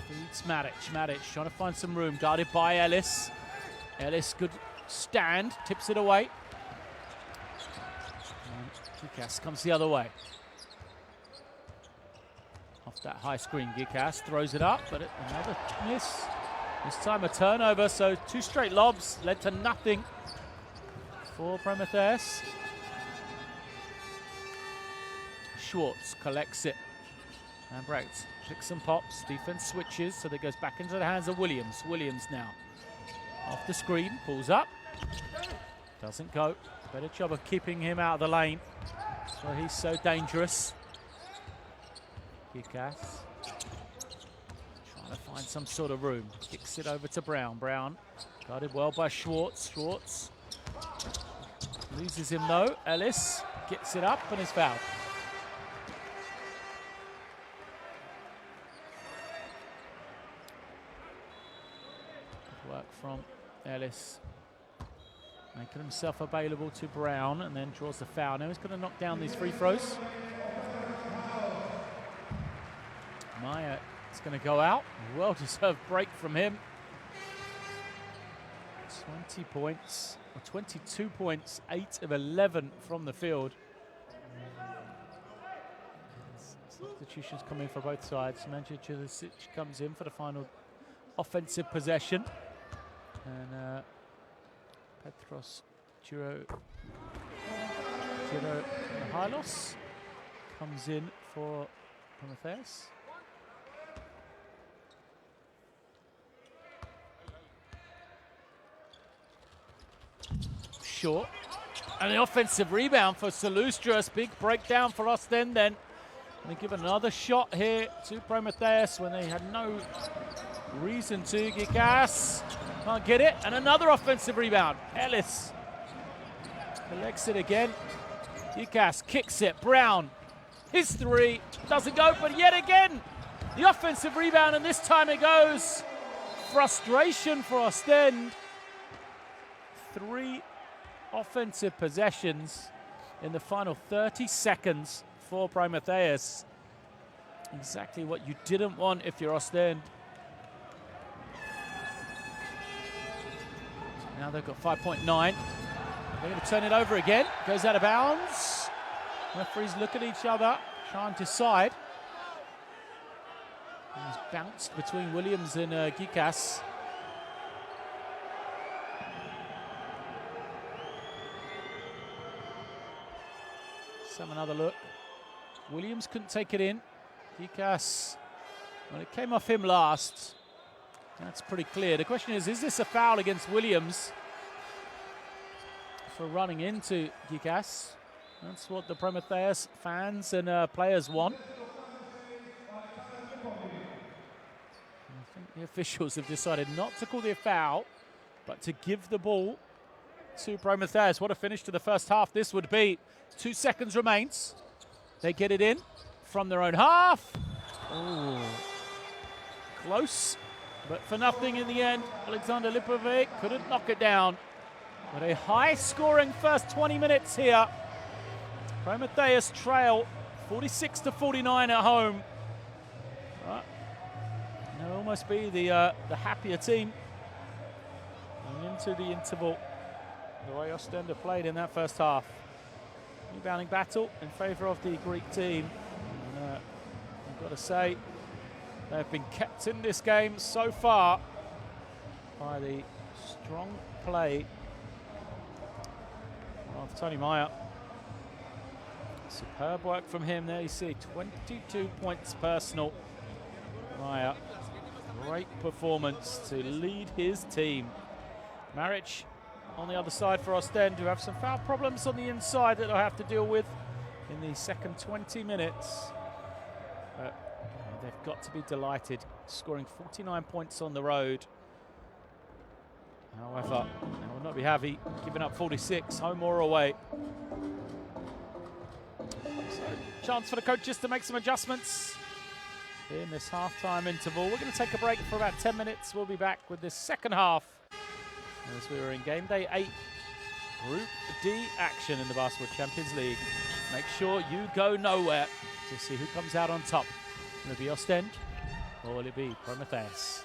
Feeds Matic. Matic trying to find some room, guarded by Ellis. Ellis, good stand, tips it away. Gikas comes the other way. Off that high screen, Gikas throws it up, but another miss. This time a turnover, so 2 straight lobs led to nothing for Prometheus. Schwartz collects it. And breaks, picks and pops, defense switches, so that goes back into the hands of Williams. Williams now off the screen, pulls up. Doesn't go. Better job of keeping him out of the lane. So he's so dangerous. Gikas trying to find some sort of room. Kicks it over to Brown. Brown guarded well by Schwartz. Schwartz loses him though. Ellis gets it up and is fouled. Good work from Ellis. Making himself available to Brown and then draws the foul. Now he's going to knock down these free throws. Meyer is going to go out. Well-deserved break from him. 20 points, or 22 points, 8 of 11 from the field. Substitutions coming for both sides. Manchicic comes in for the final offensive possession. And Petros Hylos comes in for Prometheus. Short. And the offensive rebound for Salustras. Big breakdown for Ostend then. And they give another shot here to Prometheus when they had no reason to. Gigas can't get it. And another offensive rebound. Ellis collects it again. Gigas kicks it. Brown, his three. Doesn't go, but yet again, the offensive rebound, and this time it goes. Frustration for Ostend. 3 offensive possessions in the final 30 seconds for Prometheus. Exactly what you didn't want if you're Ostend. Now they've got 5.9. They're going to turn it over again. Goes out of bounds. Referees look at each other, trying to decide. He's bounced between Williams and Gikas. Let's have another look. Williams couldn't take it in. Gikas, well, it came off him last. That's pretty clear. The question is this a foul against Williams for running into Gikas? That's what the Prometheus fans and players want. The officials have decided not to call the foul, but to give the ball to Prometheus. What a finish to the first half this would be. 2 seconds remains. They get it in from their own half. Ooh. Close, but for nothing in the end. Alexander Lipovic couldn't knock it down. But a high-scoring first 20 minutes here. Prometheus trail 46-49 at home. But they'll almost be the happier team going into the interval. The way Ostend played in that first half. Rebounding battle in favour of the Greek team. And, I've got to say, they've been kept in this game so far by the strong play of Tony Meyer. Superb work from him there. You see 22 points personal. Meyer, great performance to lead his team. Maric on the other side for Ostend, who have some foul problems on the inside that they'll have to deal with in the second 20 minutes. But they've got to be delighted, scoring 49 points on the road. However, they will not be happy giving up 46, home or away. So, chance for the coaches to make some adjustments in this half-time interval. We're going to take a break for about 10 minutes. We'll be back with this second half as we were in game day 8, Group D action in the Basketball Champions League. Make sure you go nowhere to see who comes out on top. Will it be Ostend or will it be Prometheus?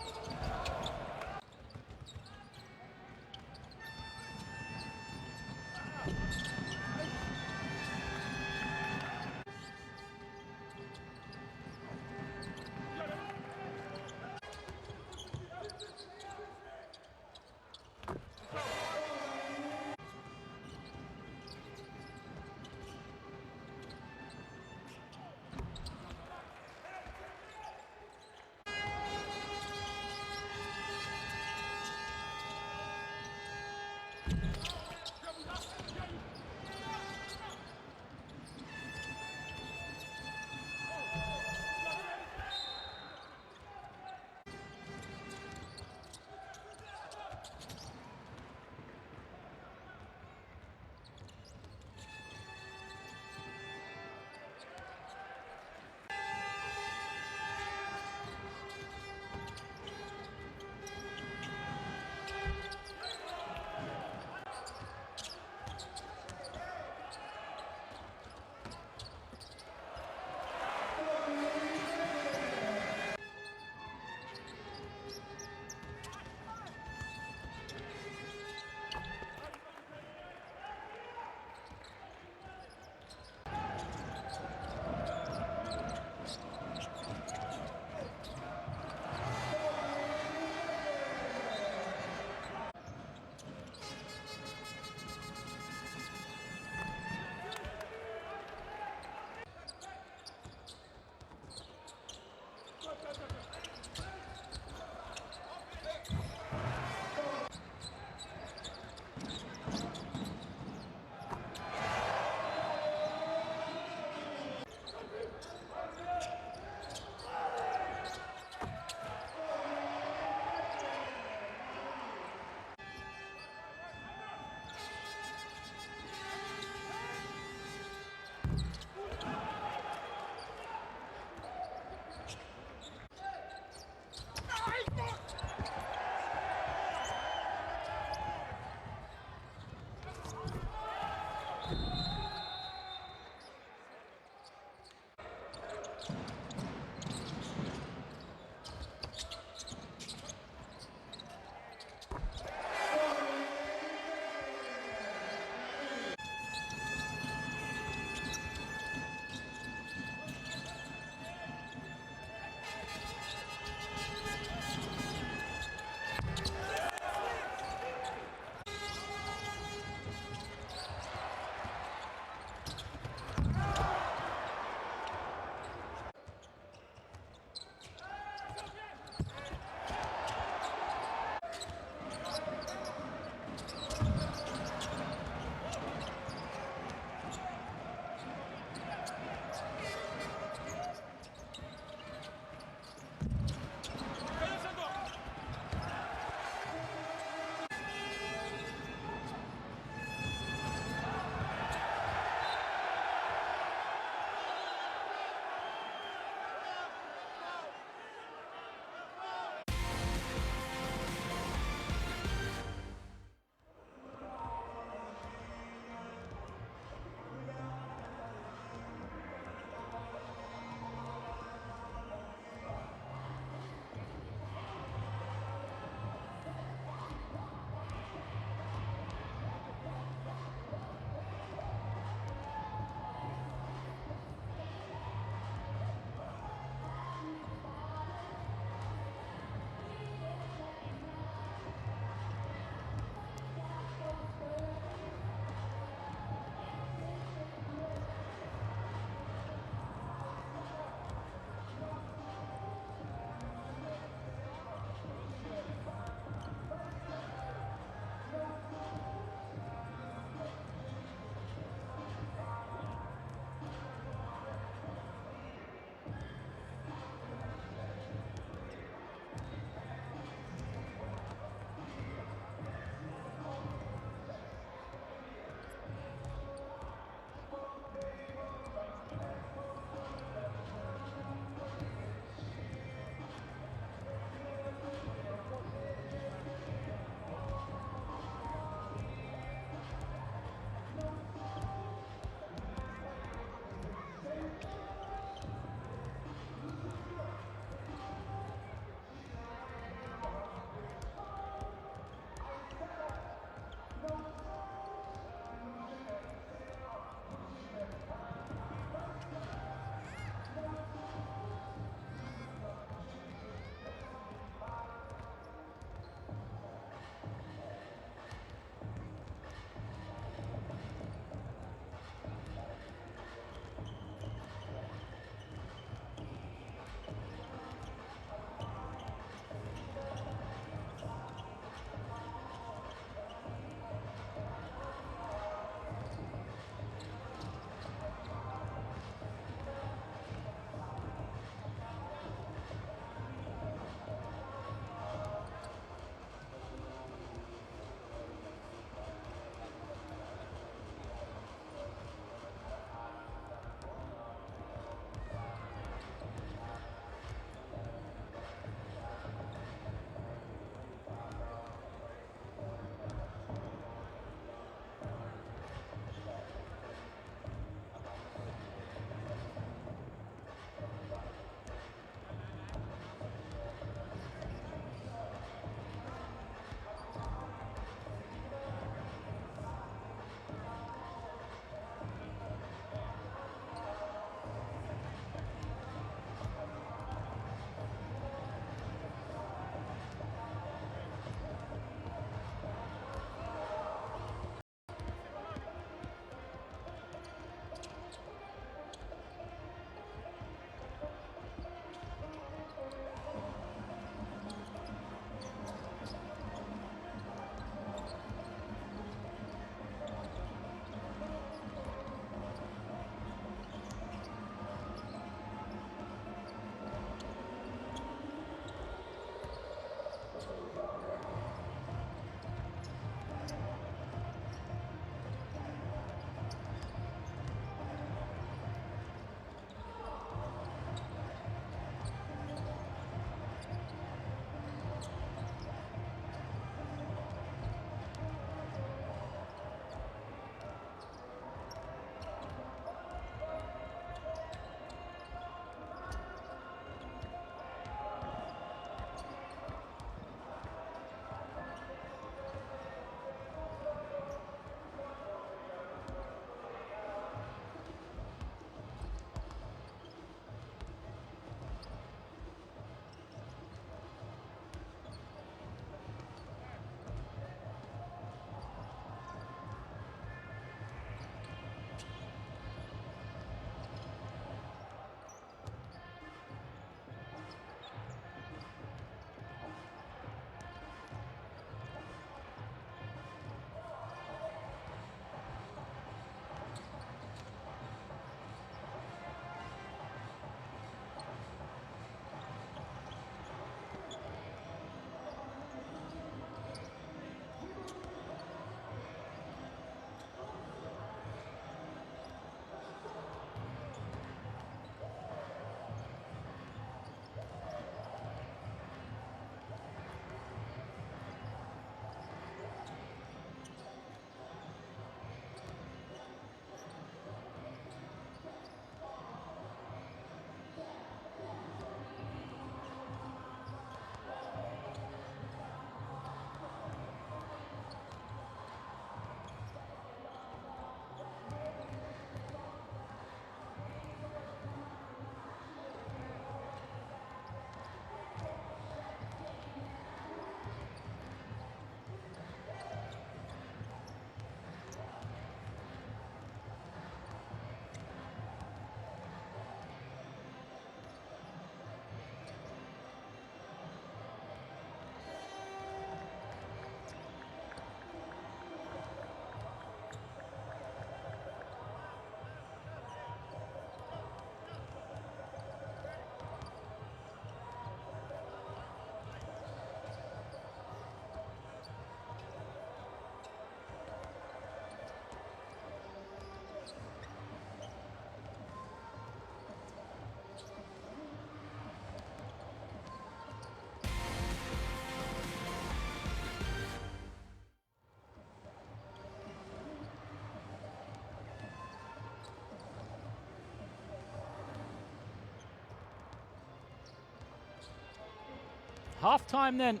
Half-time then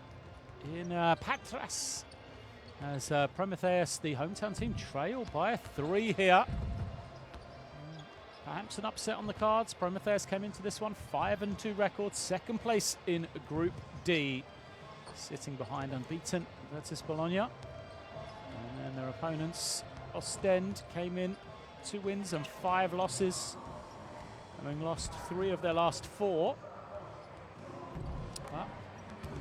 in Patras as Prometheus, the hometown team, trail by 3 here. Perhaps an upset on the cards. Prometheus came into this one 5-2 record, second place in Group D, sitting behind unbeaten Virtus Bologna. And then their opponents, Ostend, came in 2 wins and 5 losses, having lost 3 of their last 4. Well,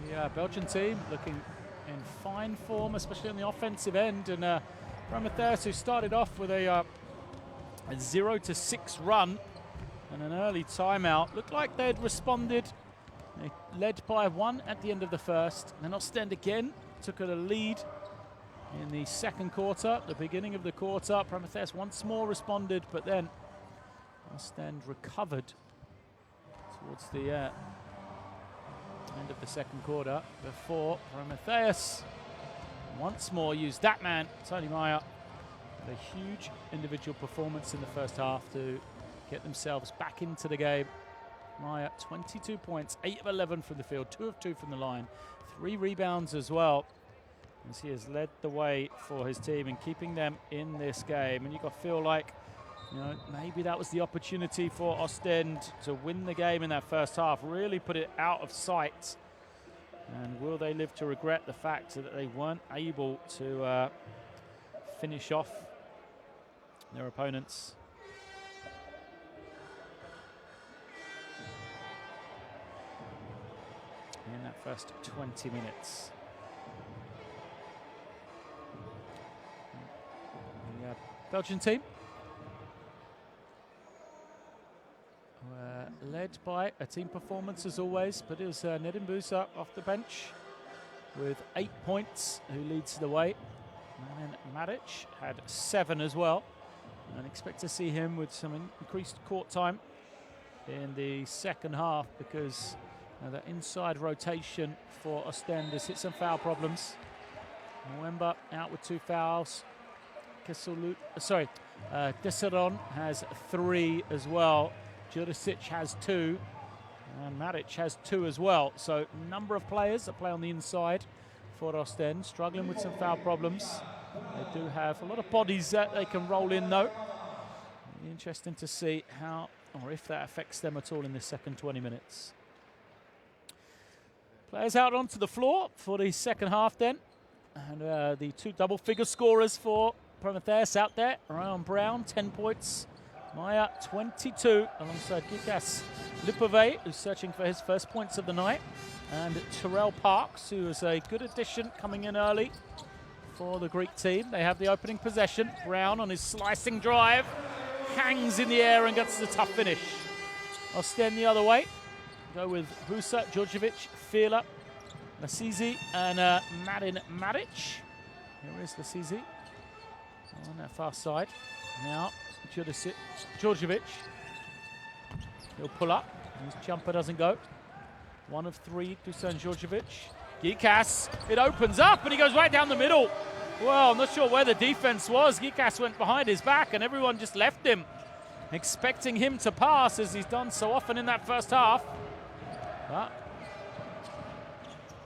the Belgian team looking in fine form, especially on the offensive end. And Prometheus, who started off with a 0-6 run and an early timeout, looked like they'd responded. They led by 1 at the end of the first. And then Ostend again took a lead in the second quarter. The beginning of the quarter, Prometheus once more responded, but then Ostend recovered towards the end of the second quarter before Prometheus once more used that man, Tony Meyer, with a huge individual performance in the first half to get themselves back into the game. Meyer, 22 points, 8 of 11 from the field, 2 of 2 from the line, 3 rebounds as well, as he has led the way for his team in keeping them in this game. And you got to feel like, you know, maybe that was the opportunity for Ostend to win the game in that first half, really put it out of sight. And will they live to regret the fact that they weren't able to finish off their opponents? In that first 20 minutes. The Belgian team led by a team performance as always, but it was Nedim Busa off the bench with 8 points, who leads the way. And then Maric had 7 as well, and expect to see him with some increased court time in the second half, because the inside rotation for Ostend has hit some foul problems. Mwemba out with 2 fouls. Deseron has 3 as well. Jurisic has 2, and Maric has 2 as well. So a number of players that play on the inside for Ostend, struggling with some foul problems. They do have a lot of bodies that they can roll in though. It'll be interesting to see how, or if that affects them at all in the second 20 minutes. Players out onto the floor for the second half then. And the 2 double-figure scorers for Prometheus out there. Ryan Brown, 10 points. Maya, 22, alongside Gikas Lipove, who's searching for his first points of the night. And Terrell Parks, who is a good addition coming in early for the Greek team. They have the opening possession. Brown on his slicing drive, hangs in the air and gets the tough finish. Ostend the other way. Go with Busa, Djordjevic, Fila, Lasizi, and Madin Maric. Here is Lasizi on that far side. Now, Djordjevic. He'll pull up. His jumper doesn't go. 1 of 3, Dusan Djordjevic. Gikas, it opens up and he goes right down the middle. Well, I'm not sure where the defense was. Gikas went behind his back and everyone just left him, expecting him to pass, as he's done so often in that first half. But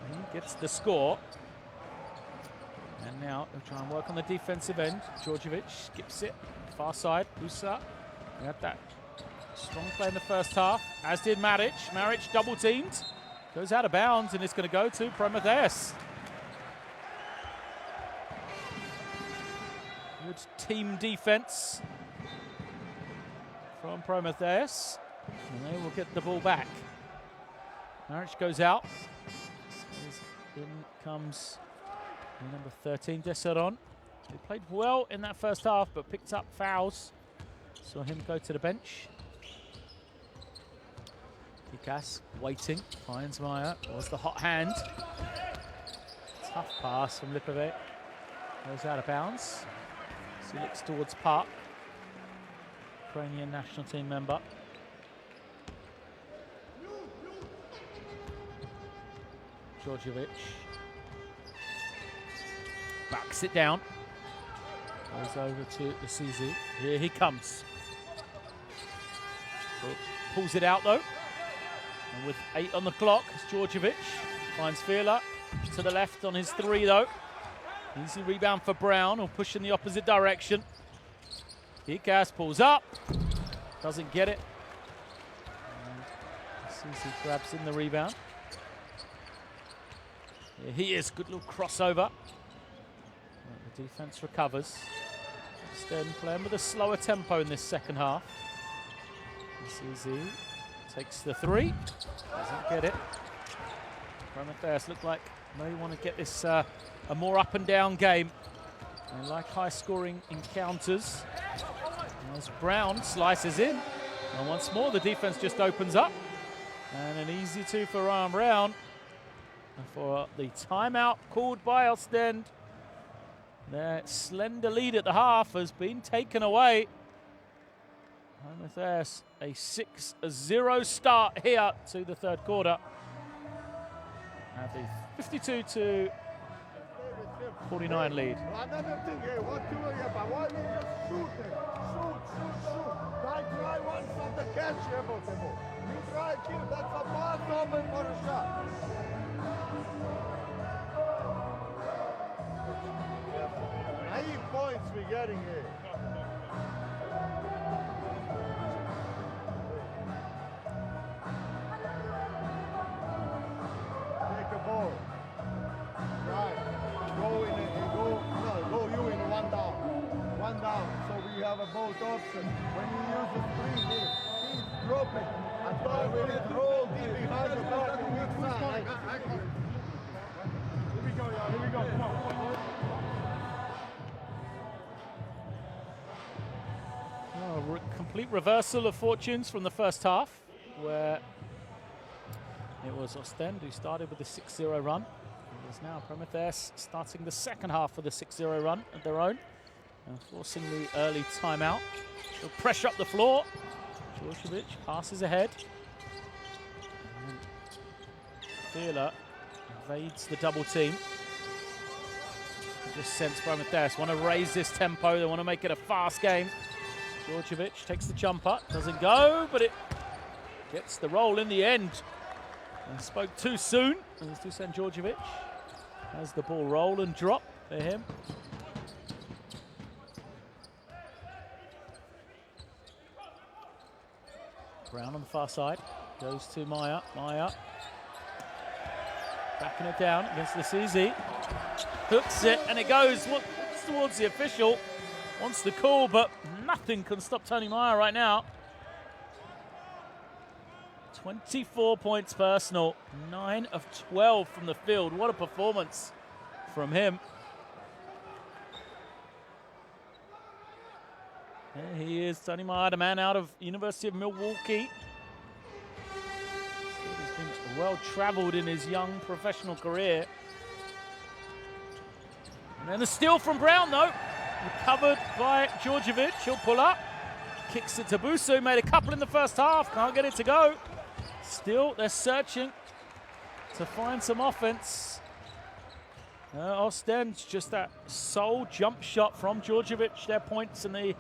he gets the score. And now he'll try and work on the defensive end. Djordjevic skips it, far side. Busa, we had that strong play in the first half, as did Maric. Maric double teamed, goes out of bounds, and it's going to go to Prometheus. Good team defense from Prometheus, and they will get the ball back. Maric goes out. In comes number 13, Deseron. He played well in that first half, but picked up fouls. Saw him go to the bench. Gikas waiting, finds Meyer. Was the hot hand. Tough pass from Lipove. Goes out of bounds. So he looks towards Park, Ukrainian national team member. Djordjevic backs it down. Goes over to Lasizi. Here he comes. Pulls it out though. And with 8 on the clock, it's Djordjevic. Finds Filou to the left on his 3 though. Easy rebound for Brown, who'll push in the opposite direction. Gikas pulls up, doesn't get it. He grabs in the rebound. Here he is, good little crossover. The defense recovers. Ostend playing with a slower tempo in this second half. Easy takes the 3, doesn't get it. Prometheus look like they want to get this a more up and down game. They like high scoring encounters. As Brown slices in, and once more the defense just opens up. And an easy 2 for Ryan Brown. And for the timeout called by Ostend. Their slender lead at the half has been taken away. Prometheus, a 6-0 start here to the third quarter. Have the 52-49 lead. Another thing here, what do we about? Why we just shoot it? Shoot. Try one from the catch here, Baltimore. You try to kill, that's a pass open for a shot. 9 points we're getting here. Take a ball. Right. Go you in 1 down. 1 down. So we have a both option. When you use the 3, he's dropping. I thought we would roll deep behind the back and weak side. Here we go, y'all. Here we go. Come on. Complete reversal of fortunes from the first half, where it was Ostend who started with a 6-0 run. It is now Prometheus starting the second half with a 6-0 run of their own and forcing the early timeout. They'll pressure up the floor. Djordjevic passes ahead. Filou evades the double team. Just sense Prometheus want to raise this tempo. They want to make it a fast game. Djordjevic takes the jumper, doesn't go, but it gets the roll in the end. And spoke too soon, as Dusan Djordjevic has the ball roll and drop for him. Brown on the far side, goes to Maya. Backing it down against the CZ. Hooks it, and it goes towards the official. Wants the call, but nothing can stop Tony Meyer right now. 24 points personal, 9 of 12 from the field. What a performance from him. There he is, Tony Meyer, the man out of University of Milwaukee. He's been well-traveled in his young professional career. And then the steal from Brown, though. Recovered by Djordjevic. He'll pull up. Kicks it to Busu. Made a couple in the first half. Can't get it to go. Still, they're searching to find some offense. Ostend's just that sole jump shot from Djordjevic. Their points in the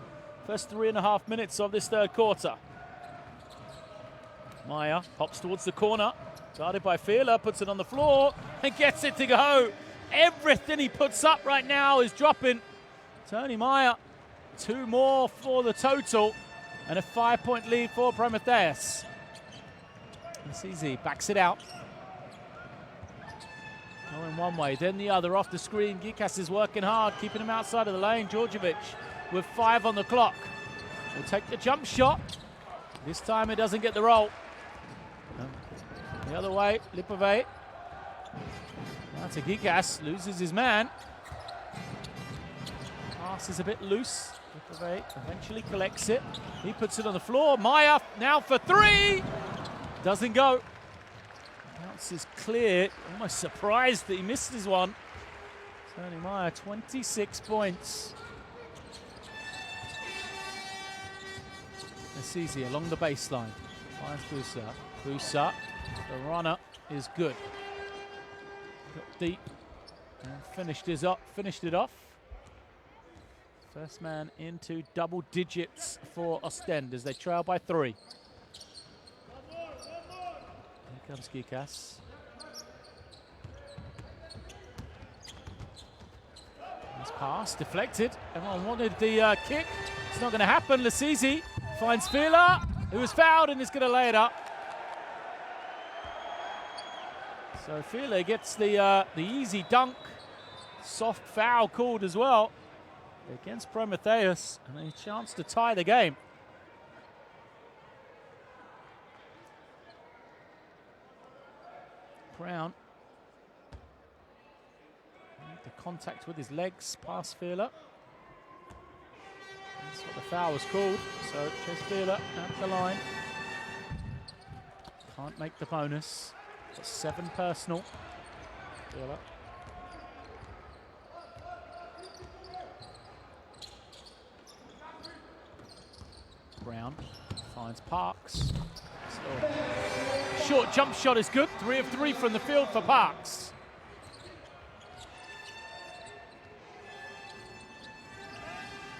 first 3.5 minutes of this third quarter. Maya pops towards the corner. Guarded by Filou. Puts it on the floor and gets it to go. Everything he puts up right now is dropping. Tony Meyer, 2 more for the total, and a 5-point lead for Prometheus. It's easy, backs it out. Going one way, then the other, off the screen. Gikas is working hard, keeping him outside of the lane. Djordjevic with 5 on the clock. Will take the jump shot. This time it doesn't get the roll. The other way, Lipove. Now to Gikas, loses his man. Pass is a bit loose. Lipove eventually collects it. He puts it on the floor. Maya now for 3. Doesn't go. Bounce is clear. Almost surprised that he missed his one. Tony Meyer, 26 points. It's easy along the baseline. Finds Busa. The runner is good. Got deep and finished it off. First man into double digits for Ostend as they trail by 3. Here comes Gikas. Pass deflected. Everyone wanted the kick. It's not going to happen. Lasizi finds Filou, who was fouled and is going to lay it up. So Filou gets the easy dunk. Soft foul called as well against Prometheus, and a chance to tie the game. Brown. The contact with his legs past Filou. That's what the foul was called. So Ches Filou at the line. Can't make the bonus. Got 7 personal. Filou. Brown finds Parks. So, short jump shot is good. 3 of 3 from the field for Parks.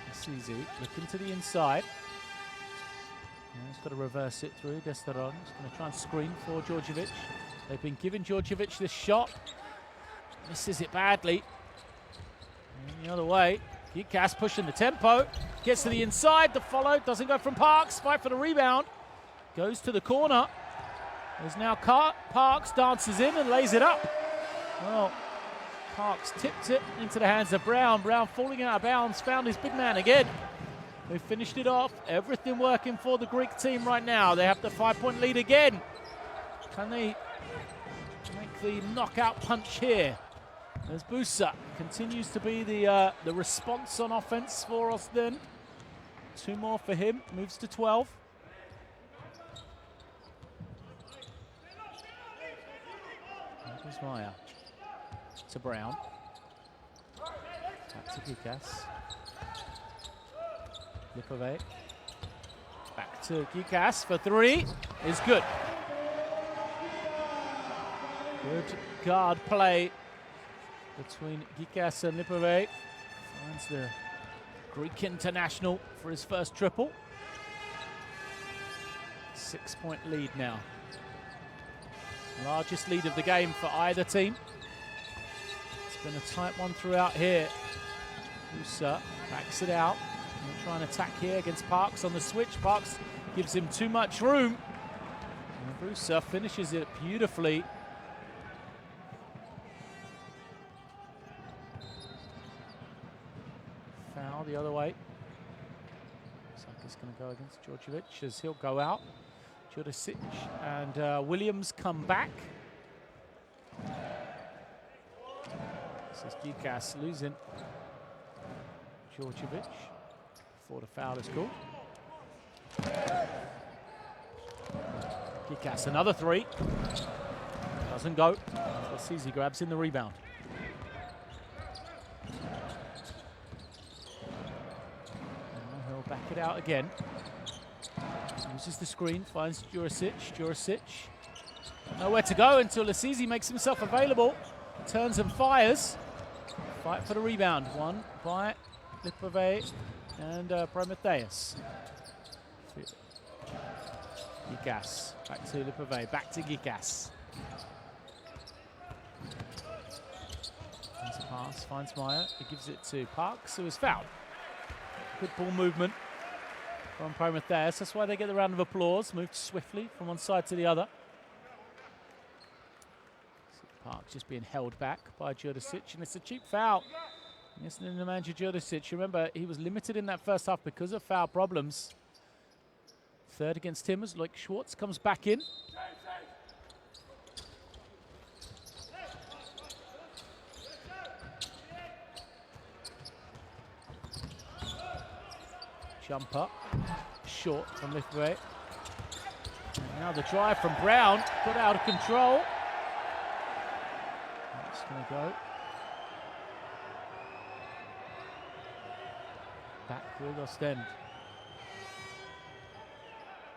It's easy. Looking to the inside. He's got to reverse it through. Desteron is going to try and screen for Djordjevic. They've been giving Djordjevic this shot. Misses it badly. And the other way. Gikas pushing the tempo. Gets to the inside. The follow doesn't go from Parks. Fight for the rebound. Goes to the corner. There's now Parks dances in and lays it up. Well, Parks tipped it into the hands of Brown. Brown falling out of bounds. Found his big man again. They finished it off. Everything working for the Greek team right now. They have the 5-point lead again. Can they make the knockout punch here? As Busa continues to be the response on offense for Ostend. 2 more for him. Moves to 12. There's Maya. To Brown. Back to Gikas. Lipove. Back to Gikas for 3. Is good. Good guard play between Gikas and Lipove. Finds the Greek international for his first triple. 6-point lead now. Largest lead of the game for either team. It's been a tight one throughout here. Busa backs it out. And trying to attack here against Parks on the switch. Parks gives him too much room. And Busa finishes it beautifully. Foul the other way. Looks like it's going to go against Djordjevic as he'll go out. Jurisic and Williams come back. This is Gikas losing Djordjevic before the foul is called. Gikas another 3. Doesn't go. Lasizi grabs in the rebound. And he'll back it out again. Uses the screen, finds Jurisic. Jurisic nowhere to go until Lasizi makes himself available. Turns and fires. Fight for the rebound. One by Lipove and Prometheus. Gikas. Back to Lipove. Back to Gikas. Finds a pass. Finds Maya. He gives it to Parks, who is fouled. Good ball movement from Prometheus. That's why they get the round of applause. Moved swiftly from one side to the other. Parks just being held back by Jurisic, and it's a cheap foul. Yes, Nemanja Jurisic. Remember, he was limited in that first half because of foul problems. 3rd against him as Loic Schwartz comes back in. Jumper, short from Lipove. Now the drive from Brown, got out of control. That's going to go. Back with Ostend.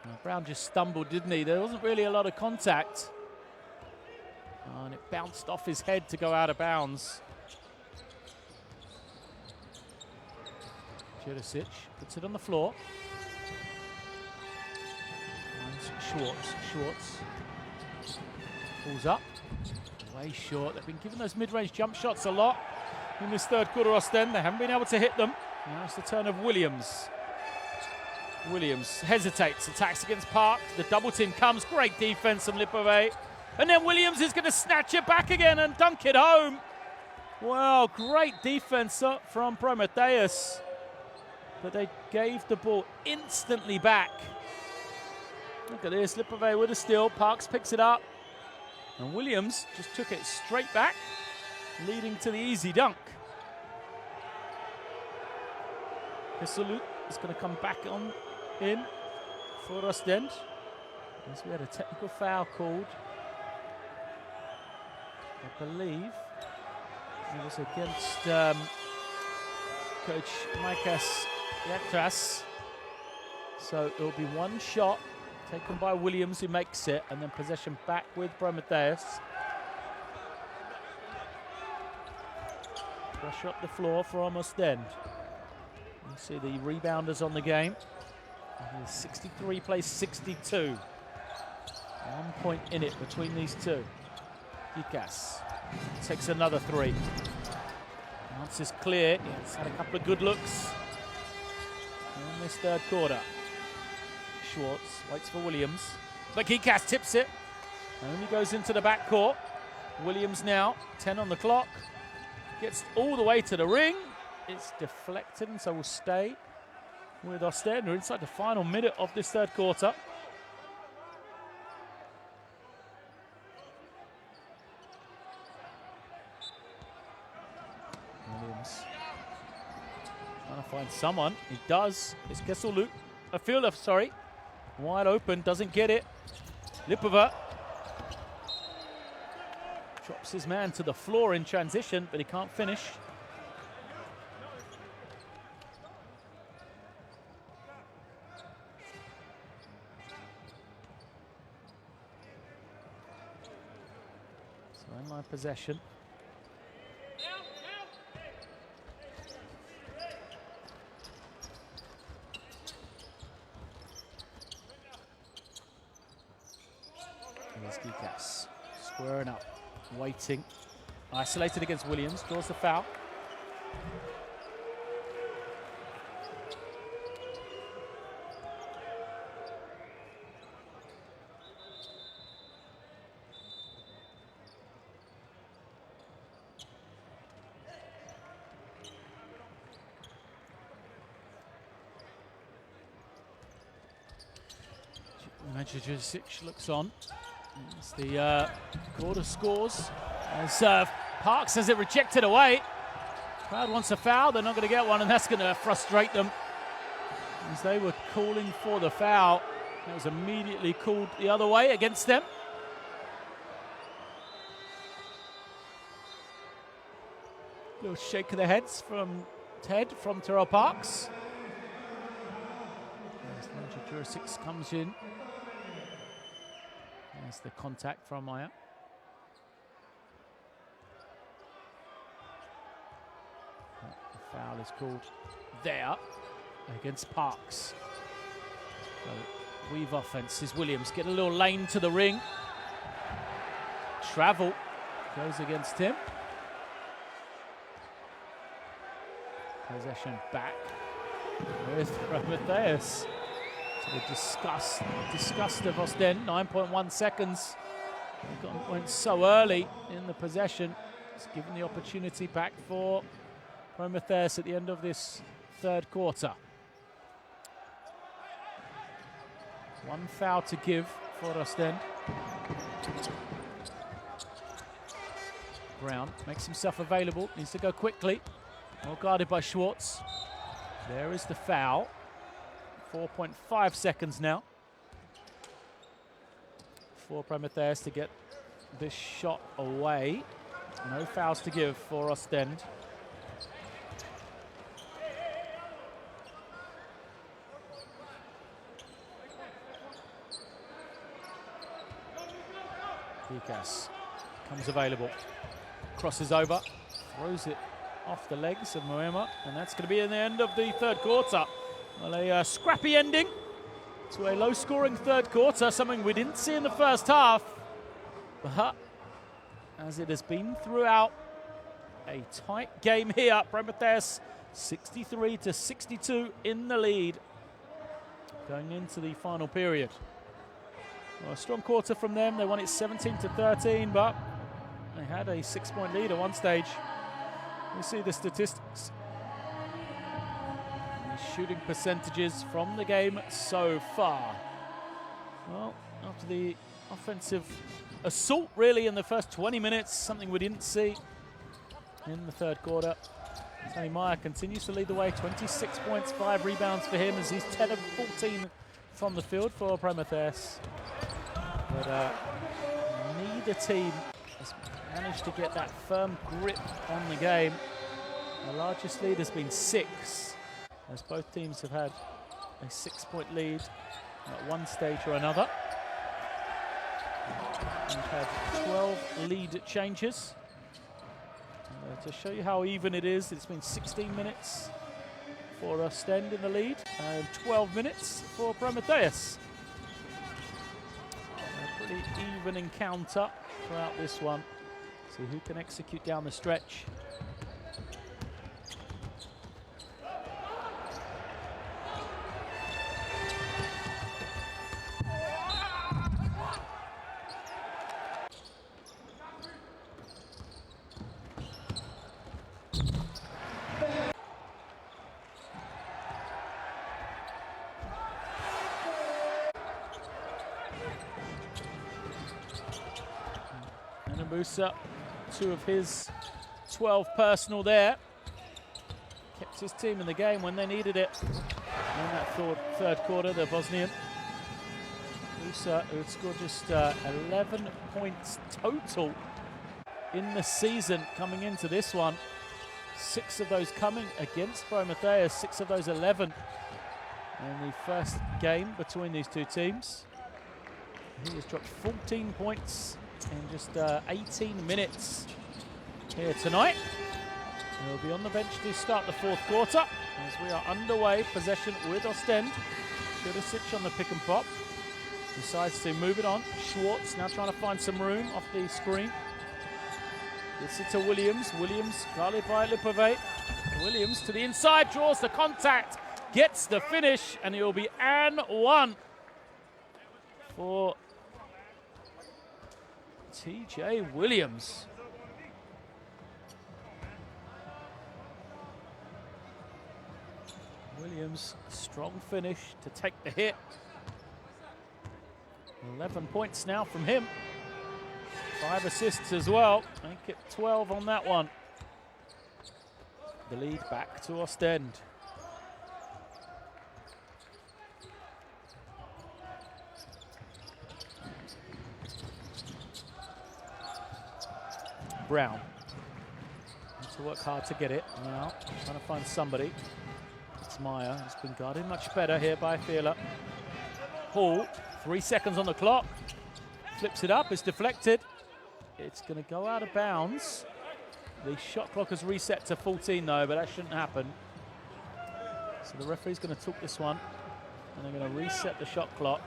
Now Brown just stumbled, didn't he? There wasn't really a lot of contact. And it bounced off his head to go out of bounds. Jurisic puts it on the floor. Schwartz pulls up. Way short. They've been giving those mid-range jump shots a lot. in this third quarter, Ostend. They haven't been able to hit them. Now it's the turn of Williams. Williams hesitates, attacks against Park. The double team comes. Great defense from Lipove. And then Williams is going to snatch it back again and dunk it home. Wow, great defense up from Prometheus. But they gave the ball instantly back. Look at this, Lipove with a steal. Parks picks it up. And Williams just took it straight back, leading to the easy dunk. Filou is going to come back on in for Ostend. As we had a technical foul called, I believe it was against Coach Promitheas Patras. So it'll be one shot taken by Williams, who makes it, and then possession back with Prometheus. Pressure up the floor from Ostend. You see the rebounders on the game. 63 plays 62. 1 point in it between these two. Gikas takes another three. Answer's clear. He's had a couple of good looks in this third quarter. Schwartz waits for Williams, but Gikas tips it. Only goes into the backcourt. Williams now, 10 on the clock. Gets all the way to the ring. It's deflected, and so will stay with Ostend. We're inside the final minute of this third quarter. Williams trying to find someone. He does. It's Filou. A fielder, sorry. Wide open, doesn't get it. Lipova drops his man to the floor in transition, but he can't finish. So in-line possession. Here's Gikas, squaring up, waiting. Isolated against Williams, draws the foul. Manchester 6 looks on. It's the quarter scores as Parks has it rejected away. Crowd wants a foul, they're not going to get one, and that's going to frustrate them as they were calling for the foul. It was immediately called the other way against them. Little shake of the heads from Ted from Terrell Parks. As Manchester 6 comes in. There's the contact from Maya. The foul is called there against Parks. So weave offense is Williams. Get a little lane to the ring. Travel goes against him. Possession back with Prometheus. The disgust of Ostend, 9.1 seconds. Went so early in the possession. It's given the opportunity back for Prometheus at the end of this third quarter. One foul to give for Ostend. Brown makes himself available, needs to go quickly. Well guarded by Schwartz. There is the foul. 4.5 seconds now for Prometheus to get this shot away. No fouls to give for Ostend. Gikas comes available, crosses over, throws it off the legs of Moema, and that's going to be in the end of the third quarter. Well, a scrappy ending to a low-scoring third quarter, something we didn't see in the first half. But as it has been throughout, a tight game here. Prometheus 63-62 in the lead going into the final period. Well, a strong quarter from them. They won it 17-13, but they had a 6-point lead at one stage. We see the statistics. The shooting percentages from the game so far. Well, after the offensive assault really in the first 20 minutes, something we didn't see in the third quarter. Tony Meyer continues to lead the way, 26 points, 5 rebounds for him as he's 10 of 14 from the field for Prometheus. But neither team has managed to get that firm grip on the game. The largest lead has been 6, as both teams have had a 6-point lead at one stage or another. We've had 12 lead changes. To show you how even it is, it's been 16 minutes for Ostend in the lead and 12 minutes for Prometheus. A pretty even encounter throughout this one. See who can execute down the stretch. Musa, 2 of his 12 personal there. Kept his team in the game when they needed it. In that third quarter, the Bosnian. Musa, who had scored just 11 points total in the season coming into this one. 6 of those coming against Prometheus, 6 of those 11 in the first game between these two teams. He has dropped 14 points in just 18 minutes here tonight. He'll be on the bench to start the fourth quarter as we are underway. Possession with Ostend. Jurisic on the pick and pop. Decides to move it on. Schwartz now trying to find some room off the screen. Gets it to Williams. Williams guarded by Lipove. Williams to the inside, draws the contact, gets the finish, and it will be and 1 for TJ Williams. Williams, strong finish to take the hit. 11 points now from him. 5 assists as well. Make it 12 on that one. The lead back to Ostend. Brown. Needs to work hard to get it. Now trying to find somebody. It's Meyer. He's been guarded much better here by Filou. Hall, 3 seconds on the clock. Flips it up, it's deflected. It's going to go out of bounds. The shot clock has reset to 14 though, but that shouldn't happen. So the referee's going to talk this one, and they're going to reset the shot clock.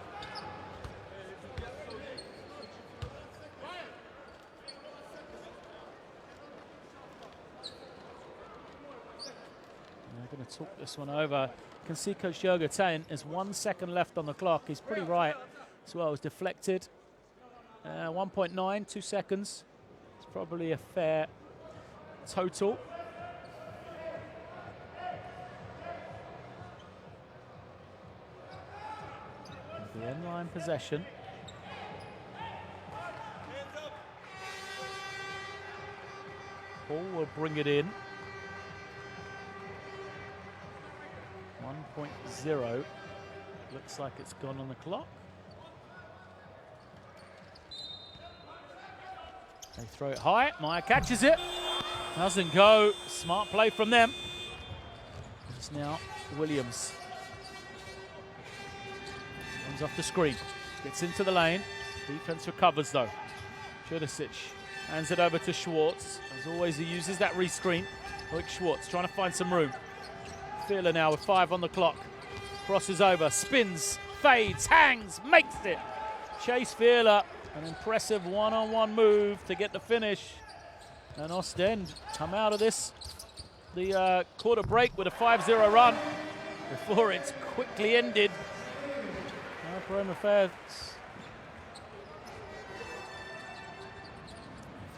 Going to talk this one over. You can see Coach Jurgen saying there's 1 second left on the clock. He's pretty right as well. It was deflected. 1.9, 2 seconds. It's probably a fair total. The end line possession. Hall will bring it in. 1.0. Looks like it's gone on the clock. They throw it high. Meyer catches it. Doesn't go. Smart play from them. It's now Williams. Comes off the screen. Gets into the lane. Defense recovers though. Jurisic hands it over to Schwartz. As always, he uses that rescreen. Look, Schwartz trying to find some room. Filou now with 5 on the clock. Crosses over, spins, fades, hangs, makes it. Chase Filou, an impressive one-on-one move to get the finish. And Ostend come out of this, the quarter break, with a 5-0 run before it's quickly ended. Now Prometheus.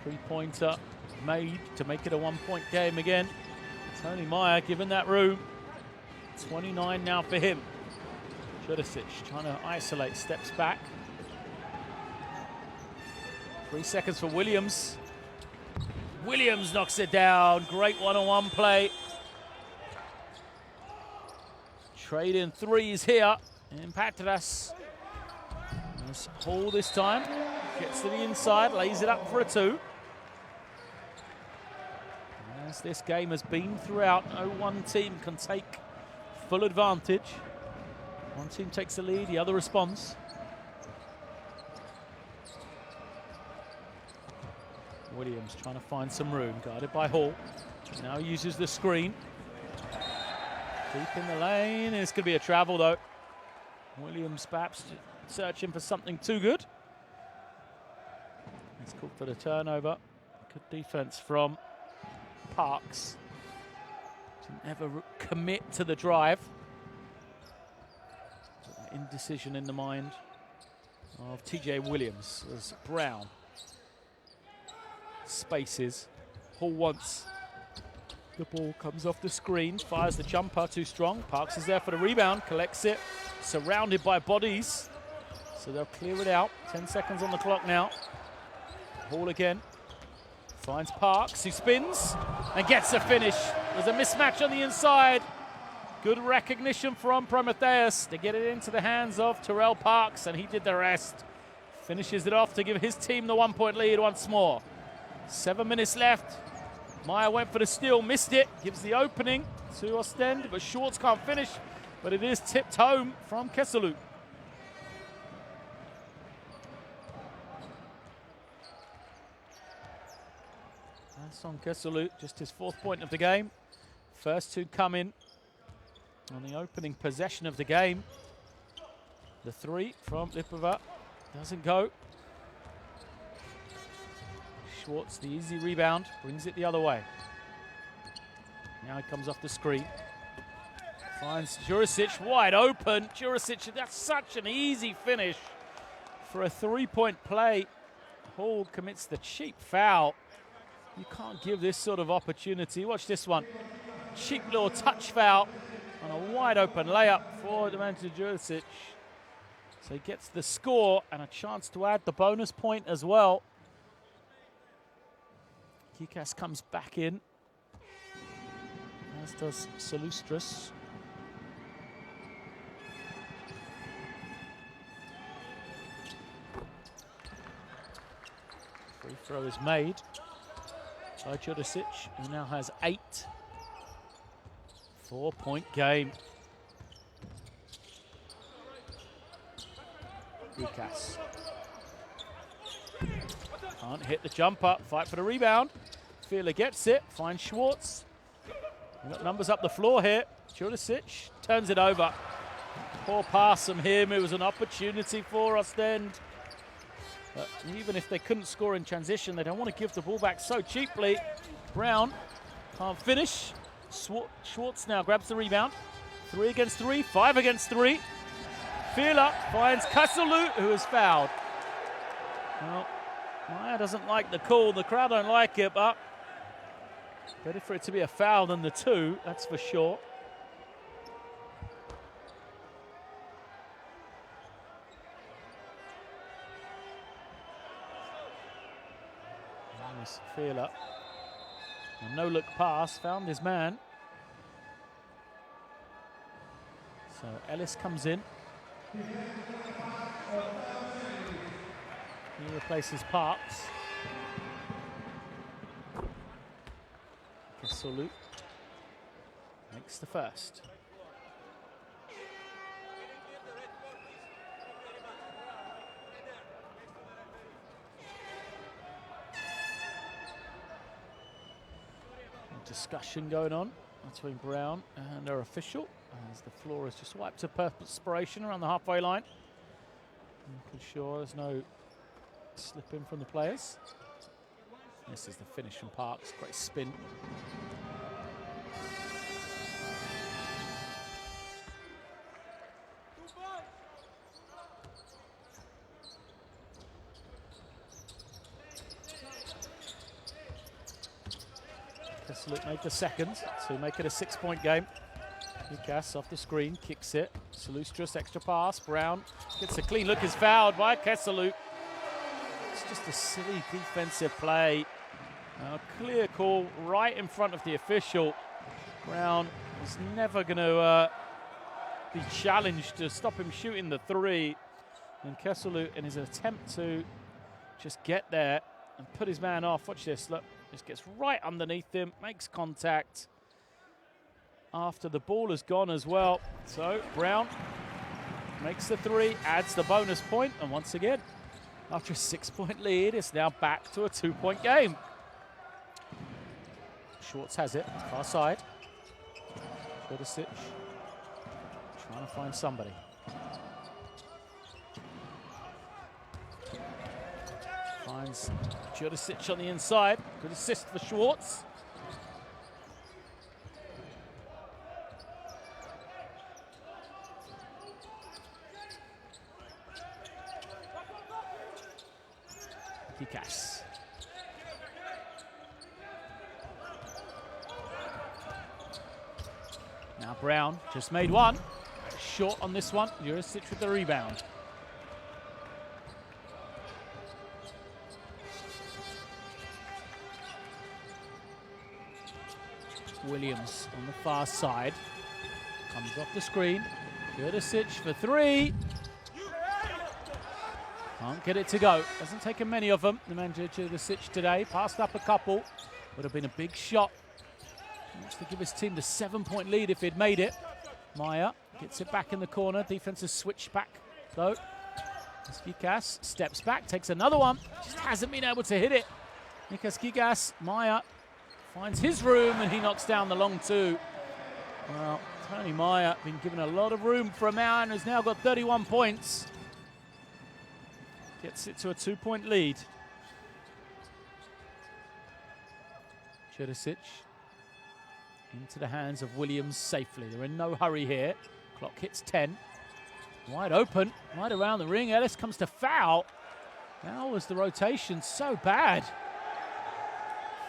Three-pointer made to make it a one-point game again. Tony Meyer given that room. 29 now for him. Jurisic trying to isolate, steps back. 3 seconds for Williams. Williams knocks it down. Great one-on-one play. Trade in threes here in Patras. Nice Hall this time. Gets to the inside, lays it up for a 2. As this game has been throughout, no one team can take full advantage. One team takes the lead, the other responds. Williams trying to find some room, guarded by Hall. Now he uses the screen. Deep in the lane, it's going to be a travel though. Williams perhaps searching for something too good. It's called for the turnover. Good defense from Parks. Didn't ever commit to the drive. Indecision in the mind of TJ Williams as Brown spaces. Hall wants the ball, comes off the screen, fires the jumper, too strong. Parks is there for the rebound, collects it, surrounded by bodies, so they'll clear it out. 10 seconds on the clock now. Hall again, finds Parks, who spins and gets a finish. There's a mismatch on the inside. Good recognition from Prometheus to get it into the hands of Terrell Parks, and he did the rest. Finishes it off to give his team the 1-point lead once more. 7 minutes left. Meyer went for the steal, missed it. Gives the opening to Ostend, but Schwartz can't finish. But it is tipped home from Kesselou. That's on Kesselou, just his 4th point of the game. First 2 come in on the opening possession of the game. The 3 from Lipova doesn't go. Schwartz, the easy rebound, brings it the other way. Now he comes off the screen. Finds Jurisic wide open. Jurisic, that's such an easy finish for a 3-point play. Hall commits the cheap foul. You can't give this sort of opportunity. Watch this one. Cheap little touch foul on a wide open layup for Demantis Jurisic. So he gets the score and a chance to add the bonus point as well. Kikas comes back in, as does Salustris. Free throw is made by Jurisic, who now has 8. 4-point game. Kikas can't hit the jumper, fight for the rebound. Fila gets it, finds Schwartz. We've got numbers up the floor here. Jurisic turns it over. Poor pass from him. It was an opportunity for Ostend. But even if they couldn't score in transition, they don't want to give the ball back so cheaply. Brown can't finish. Schwartz now grabs the rebound. 3 against 3, 5 against 3. Fila finds Kesselou, who is fouled. Well, Meyer doesn't like the call. The crowd don't like it, but better for it to be a foul than the 2, that's for sure. Nice Fila. A no-look pass, found his man. So Ellis comes in. He replaces Parks. Kesselou makes the first. Discussion going on between Brown and our official as the floor is just wiped to perspiration around the halfway line. Making sure there's no slipping from the players. This is the finish from Parks. Great spin. Kesseluk made the second to make it a 6-point game. Lucas off the screen, kicks it. Salustrous, extra pass. Brown gets a clean look, is fouled by Kesseluk. It's just a silly defensive play. A clear call right in front of the official. Brown was never going to be challenged to stop him shooting the three. And Kesseluk, in his attempt to just get there and put his man off, watch this, look, just gets right underneath him, makes contact after the ball has gone as well. So Brown makes the three, adds the bonus point, and once again, after a 6-point lead, it's now back to a 2-point game. Schwartz has it, far side. Jurisic trying to find somebody. Finds Jurisic on the inside. Good assist for Schwartz. Kikas. Now Brown just made one. Short on this one. Jurisic with the rebound. Williams on the far side. Comes off the screen. Jurisic for three. Can't get it to go. Doesn't take him many of them. The man Jurisic today passed up a couple. Would have been a big shot. He wants to give his team the 7-point lead if he'd made it. Maya gets it back in the corner. Defense has switched back though. Kikas steps back, takes another one. Just hasn't been able to hit it. Nikas Kikas, Maya finds his room and he knocks down the long two. Well, Tony Maya been given a lot of room for a man who's now got 31 points. Gets it to a 2-point lead. Jurisic into the hands of Williams safely. They're in no hurry here. Clock hits 10. Wide open, right around the ring. Ellis comes to foul. How was the rotation so bad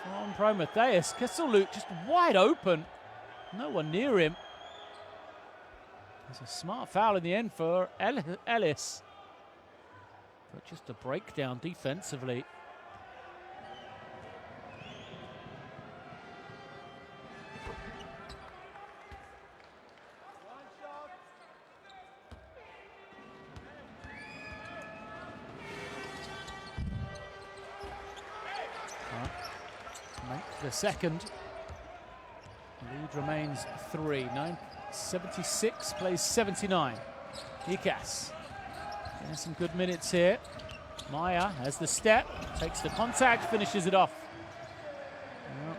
from Prometheus? Kesseluk just wide open. No one near him. There's a smart foul in the end for Ellis. But just a breakdown defensively. Make the second. Lead remains 3. 76 plays 79. Ikas. Getting some good minutes here. Maya has the step, takes the contact, finishes it off. Well,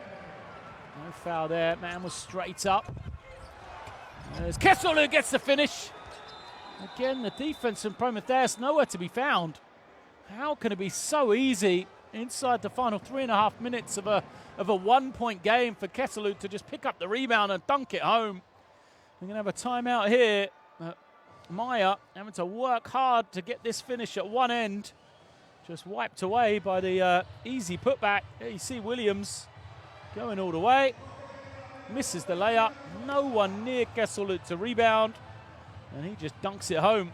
no foul there. Man was straight up. There's Kessel who gets the finish. Again, the defense from Prometheus nowhere to be found. How can it be so easy inside the final 3.5 minutes of a 1-point game for Kesseluk to just pick up the rebound and dunk it home? We're going to have a timeout here. Maya having to work hard to get this finish at one end. Just wiped away by the easy putback. There you see Williams going all the way. Misses the layup. No one near Kesseluk to rebound. And he just dunks it home.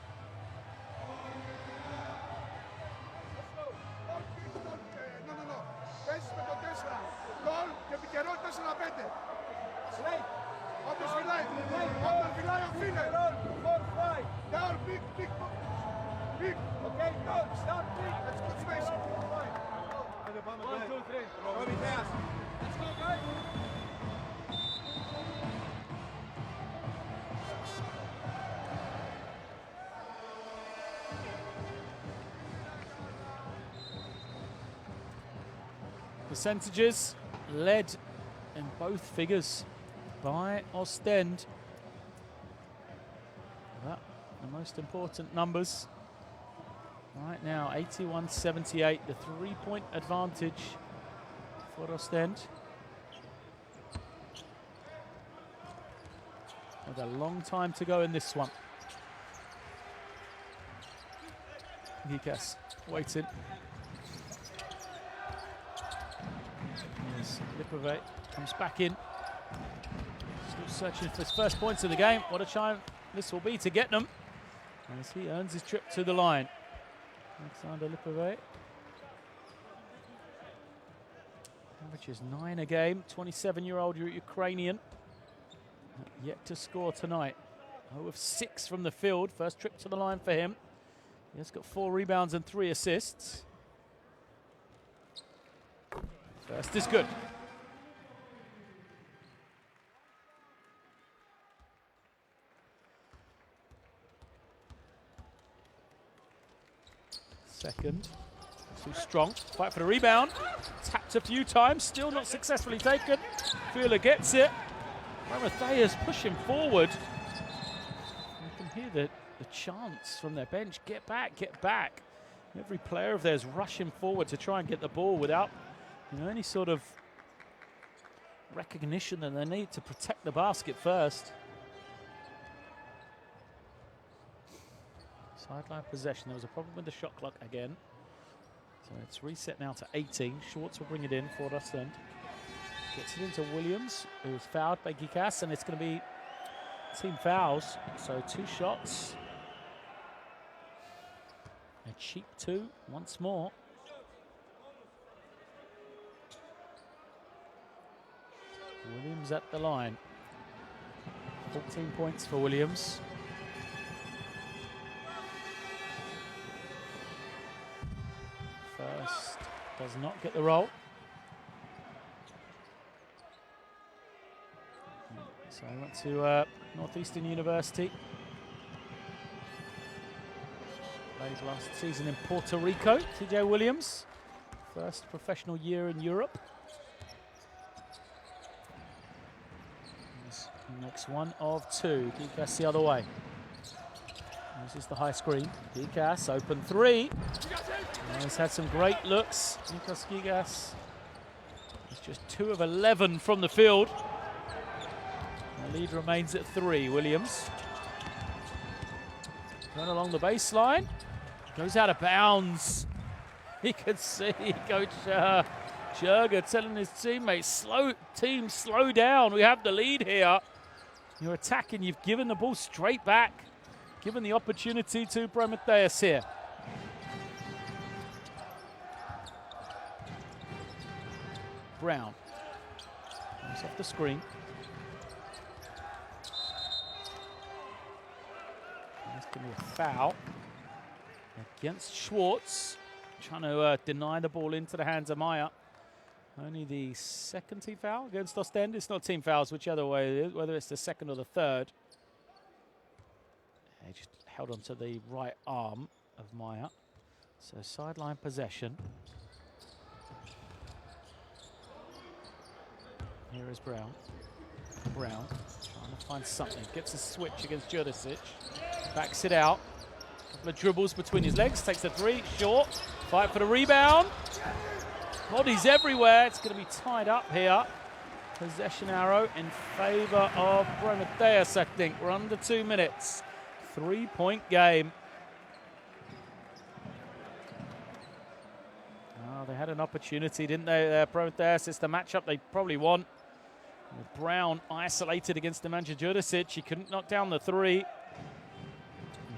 Okay, go, start, let's go space. 1, 2, 3. Promitheus. Let's go, guys. Percentages led in both figures by Ostend. But the most important numbers right now, 81-78, the 3-point advantage for Ostend. With a long time to go in this one. Gikas waiting. As Lipove comes back in. Still searching for his first points of the game. What a chance this will be to get them. As he earns his trip to the line. Alexander Lipove. Averages 9 a game. 27-year-old Ukrainian. Yet to score tonight. 0 of 6 from the field. First trip to the line for him. He has got 4 rebounds and 3 assists. First is good. Second. Too strong. Fight for the rebound. Tapped a few times. Still not successfully taken. Filou gets it. Prometheus pushing forward. You can hear the chants from their bench. Get back, get back. Every player of theirs rushing forward to try and get the ball without any sort of recognition that they need to protect the basket first. Sideline possession. There was a problem with the shot clock again. So it's reset now to 18. Schwartz will bring it in for Ostend. Gets it into Williams, who was fouled by Gikas, and it's going to be team fouls. So 2 shots. A cheap 2 once more. Williams at the line. 14 points for Williams. First does not get the roll. So he went to Northeastern University. Played last season in Puerto Rico, TJ Williams. First professional year in Europe. This next one of 2. Gikas the other way. This is the high screen. Gikas, open 3. And he's had some great looks. Nikos Gikas is just 2 of 11 from the field. The lead remains at 3. Williams. Run along the baseline. Goes out of bounds. You can see Coach Jurga telling his teammates, slow down. We have the lead here. You're attacking. You've given the ball straight back. Given the opportunity to Prometheus here. Brown. Comes off the screen. That's going to be a foul against Schwartz. Trying to deny the ball into the hands of Maya. Only the second team foul against Ostend. It's not team fouls, whichever way it is, whether it's the second or the third. He just held onto the right arm of Maya. So sideline possession. Here is Brown. Brown trying to find something. Gets a switch against Jurisic. Backs it out. Couple of dribbles between his legs. Takes the 3. Short. Fight for the rebound. Bodies everywhere. It's going to be tied up here. Possession arrow in favour of Prometheus, I think. We're under 2 minutes. 3-point game. Oh, they had an opportunity, didn't they, Prometheus? It's the matchup they probably want. With Brown isolated against Nemanja Jurisic. He couldn't knock down the 3.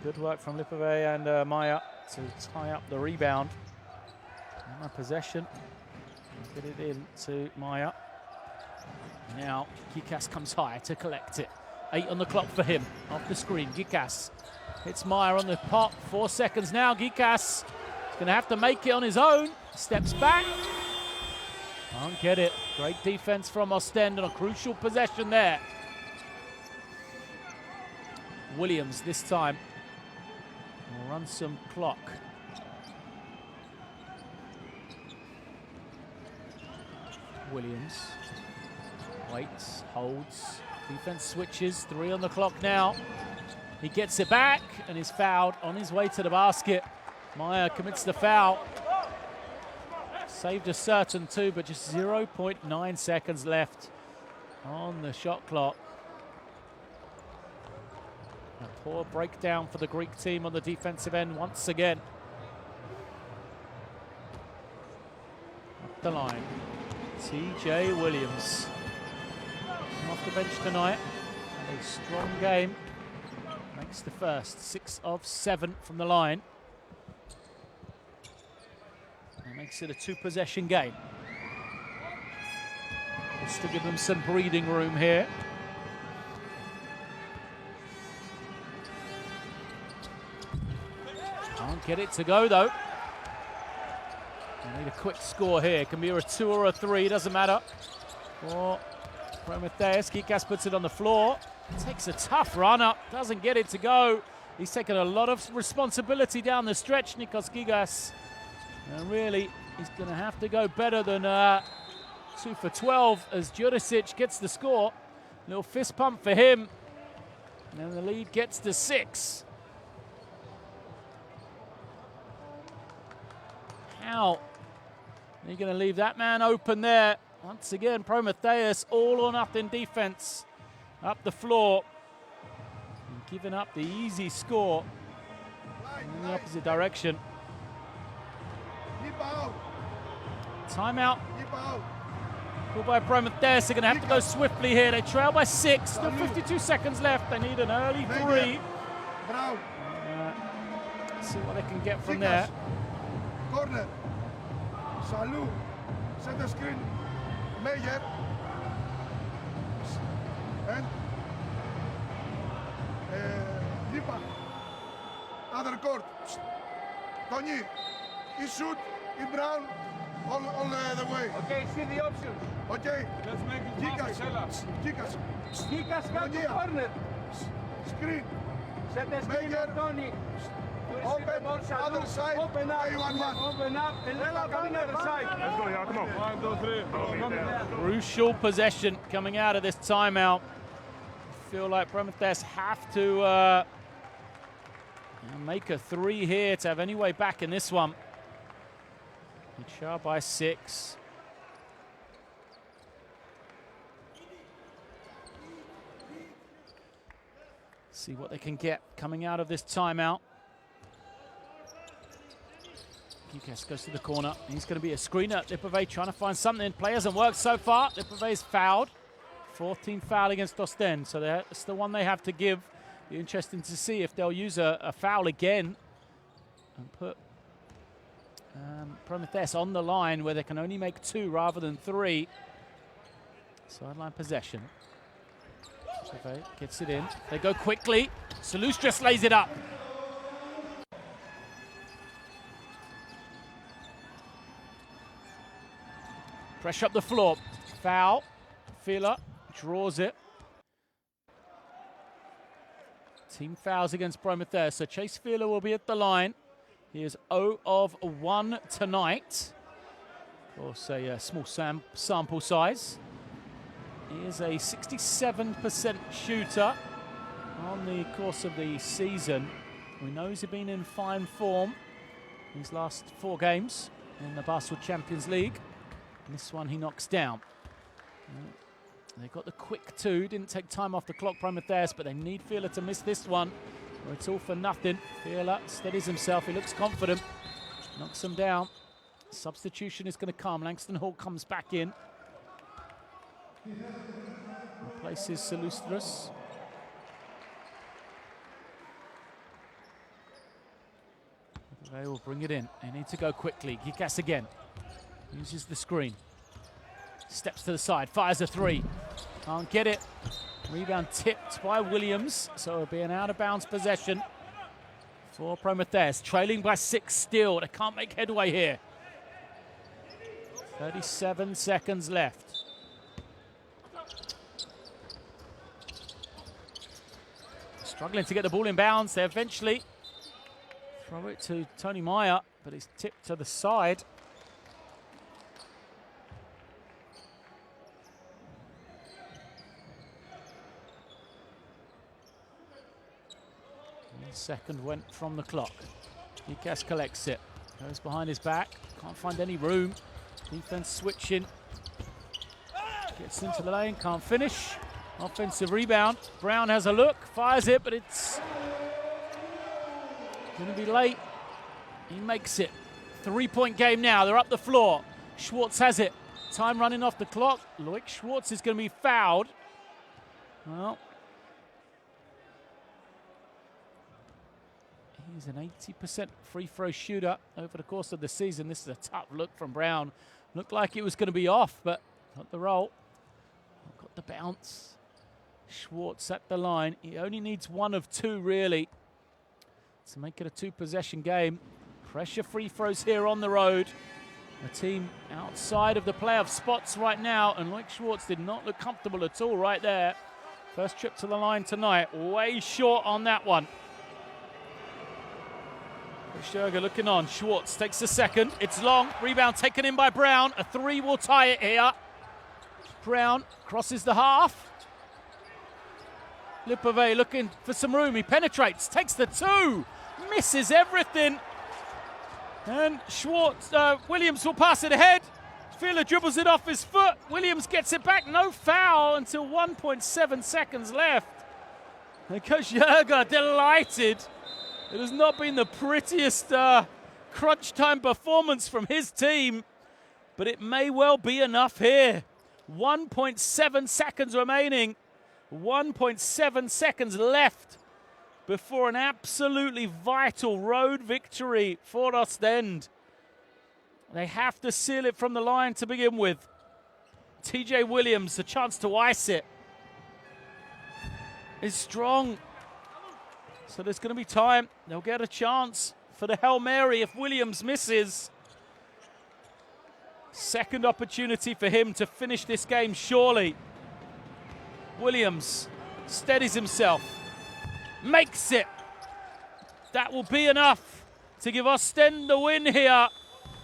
Good work from Lipove and Maya to tie up the rebound. And possession. Get it in to Maya. Now Gikas comes high to collect it. 8 on the clock for him. Off the screen, Gikas hits Maya on the pop. 4 seconds now. Gikas is going to have to make it on his own. Steps back. Can't get it. Great defense from Ostend and a crucial possession there. Williams this time will run some clock. Williams waits, holds, defense switches, 3 on the clock now. He gets it back and is fouled on his way to the basket. Maya commits the foul. saved a certain two, but just 0.9 seconds left on the shot clock. A poor breakdown for the Greek team on the defensive end once again. Up the line, TJ Williams. Off the bench tonight. Had a strong game. Makes the first 6 of 7 from the line. And makes it a 2-possession game. Just to give them some breathing room here. Can't get it to go though. They need a quick score here. Can be a 2 or a 3, doesn't matter. Or Prometheus, Gikas puts it on the floor. Takes a tough run up, doesn't get it to go. He's taken a lot of responsibility down the stretch, Nikos Gigas. And really, he's going to have to go better than 2 for 12 as Jurisic gets the score. Little fist pump for him. And the lead gets to 6. How are you going to leave that man open there? Once again, Prometheus, all or nothing defense up the floor. And giving up the easy score in the opposite direction. Timeout. Called by Prometheus. They're going to have to go swiftly here. They trail by 6. Still 52 seconds left. They need an early 3. See what they can get from there. Corner. Filou. Set the screen. Meyer. And Lipa. Other court. Tony. He shoot. He Brown. All the way. Okay, see the options. Okay. Let's make it fast. Gikas. Gikas got the corner. Screen. Set the screen on Tony. Open. Other side. Open up. Open up. And let us come on the other side. Let's go, y'all. Come on. 1, 2, 3. Crucial possession coming out of this timeout. I feel like Prometheus have to make a 3 here to have any way back in this one. Char by 6. See what they can get coming out of this timeout. Gikas goes to the corner. He's going to be a screener. Lipove trying to find something. Play hasn't worked so far. Lipove's fouled. 14th foul against Ostend. So that's the one they have to give. Be interesting to see if they'll use a foul again and put Prometheus on the line where they can only make 2 rather than 3. Sideline possession. Lipove gets it in. They go quickly. Salus just lays it up. Pressure up the floor. Foul. Filou draws it. Team fouls against Prometheus. So Chase Filou will be at the line. He is 0 of 1 tonight. Of course, a small sample size. He is a 67% shooter on the course of the season. We know he's been in fine form these last 4 games in the Basketball Champions League. And this one he knocks down. They got the quick 2, didn't take time off the clock, Prometheus, but they need Filou to miss this one, or it's all for nothing. Filou steadies himself, he looks confident, knocks him down. Substitution is going to come. Langston Hall comes back in. Replaces Salustris. They will bring it in. They need to go quickly. Gikas again. Uses the screen. Steps to the side, fires a 3. Can't get it. Rebound tipped by Williams, so it'll be an out-of-bounds possession for Prometheus. Trailing by 6 still. They can't make headway here. 37 seconds left. Struggling to get the ball in bounds. They eventually throw it to Tony Meyer, but it's tipped to the side. Second went from the clock. Gikas collects it. Goes behind his back. Can't find any room. Defense switching. Gets into the lane, can't finish. Offensive rebound. Brown has a look, fires it, but it's going to be late. He makes it. 3-point game now. They're up the floor. Schwartz has it. Time running off the clock. Loic Schwartz is going to be fouled. Well, he's an 80% free throw shooter over the course of the season. This is a tough look from Brown. Looked like it was going to be off, but got the roll. Got the bounce. Schwartz at the line. He only needs one of two, really, to make it a two-possession game. Pressure free throws here on the road. A team outside of the playoff spots right now, and Loic Schwartz did not look comfortable at all right there. First trip to the line tonight, way short on that one. Scherger looking on. Schwartz takes a second. It's long. Rebound taken in by Brown. A three will tie it here. Brown crosses the half. Lipave looking for some room. He penetrates, takes the two, misses everything. And Schwartz, Williams will pass it ahead. Fila dribbles it off his foot. Williams gets it back. No foul until 1.7 seconds left. And Coach Scherger delighted. It has not been the prettiest crunch time performance from his team, but it may well be enough here. 1.7 seconds remaining. 1.7 seconds left before an absolutely vital road victory for Ostend. They have to seal it from the line to begin with. TJ Williams, a chance to ice it, is strong. So there's going to be time. They'll get a chance for the Hail Mary if Williams misses. Second opportunity for him to finish this game, surely. Williams steadies himself, makes it. That will be enough to give Ostend the win here,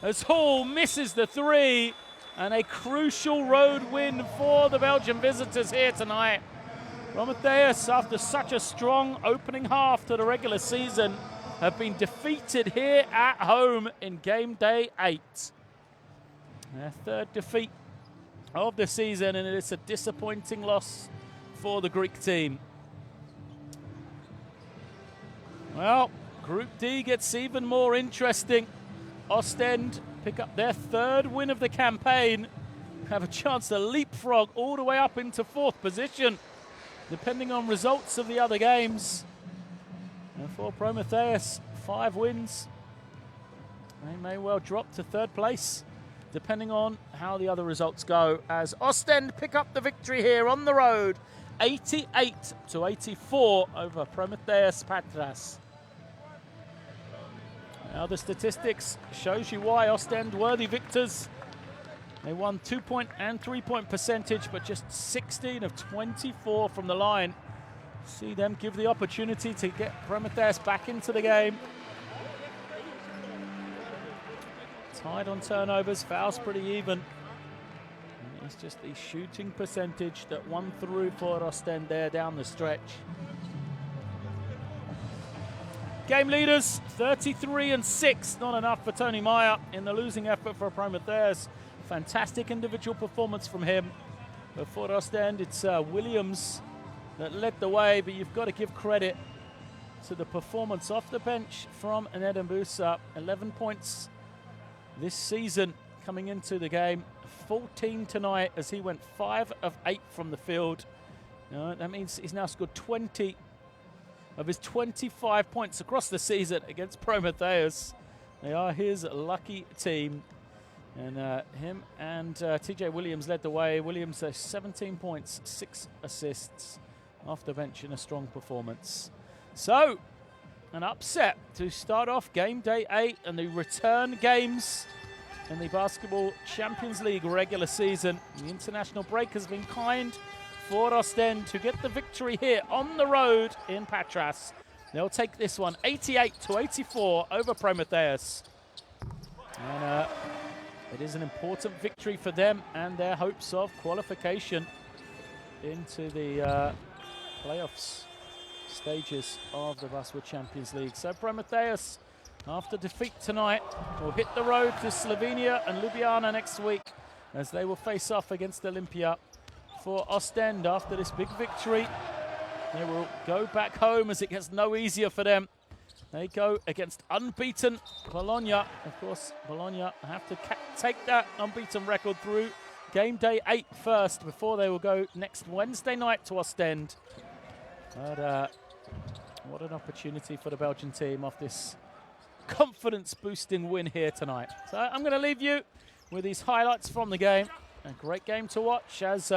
as Hall misses the three, and a crucial road win for the Belgian visitors here tonight. Prometheus, after such a strong opening half to the regular season, have been defeated here at home in game day 8. Their third defeat of the season, and it's a disappointing loss for the Greek team. Well, Group D gets even more interesting. Ostend pick up their third win of the campaign, have a chance to leapfrog all the way up into 4th position, depending on results of the other games. And for Prometheus, 5 wins. They may well drop to 3rd place, depending on how the other results go, as Ostend pick up the victory here on the road, 88-84 over Promitheas Patras. Now the statistics shows you why Ostend worthy victors. They won 2-point and 3-point percentage, but just 16 of 24 from the line. See them give the opportunity to get Prometheus back into the game. Tied on turnovers, fouls pretty even. And it's just the shooting percentage that won through for Ostend there down the stretch. Game leaders, 33-6. Not enough for Tony Meyer in the losing effort for Prometheus. Fantastic individual performance from him. But for Ostend, it's Williams that led the way, but you've got to give credit to the performance off the bench from Aneda Mbusa. 11 points this season coming into the game. 14 tonight as he went 5 of 8 from the field. That means he's now scored 20 of his 25 points across the season against Prometheus. They are his lucky team. And him and TJ Williams led the way. Williams 17 points, 6 assists off the bench in a strong performance. So, an upset to start off game day 8 and the return games in the Basketball Champions League regular season. The international break has been kind for Ostend to get the victory here on the road in Patras. They'll take this one 88-84 over Prometheus. And it is an important victory for them and their hopes of qualification into the playoffs stages of the Basketball Champions League. So Prometheus after defeat tonight, will hit the road to Slovenia and Ljubljana next week as they will face off against Olympia for Ostend after this big victory. They will go back home as it gets no easier for them. They go against unbeaten Bologna. Of course, Bologna have to take that unbeaten record through game day 8 first before they will go next Wednesday night to Ostend. But what an opportunity for the Belgian team off this confidence-boosting win here tonight. So I'm going to leave you with these highlights from the game. A great game to watch as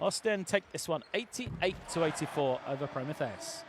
Ostend take this one 88-84 over Prometheus.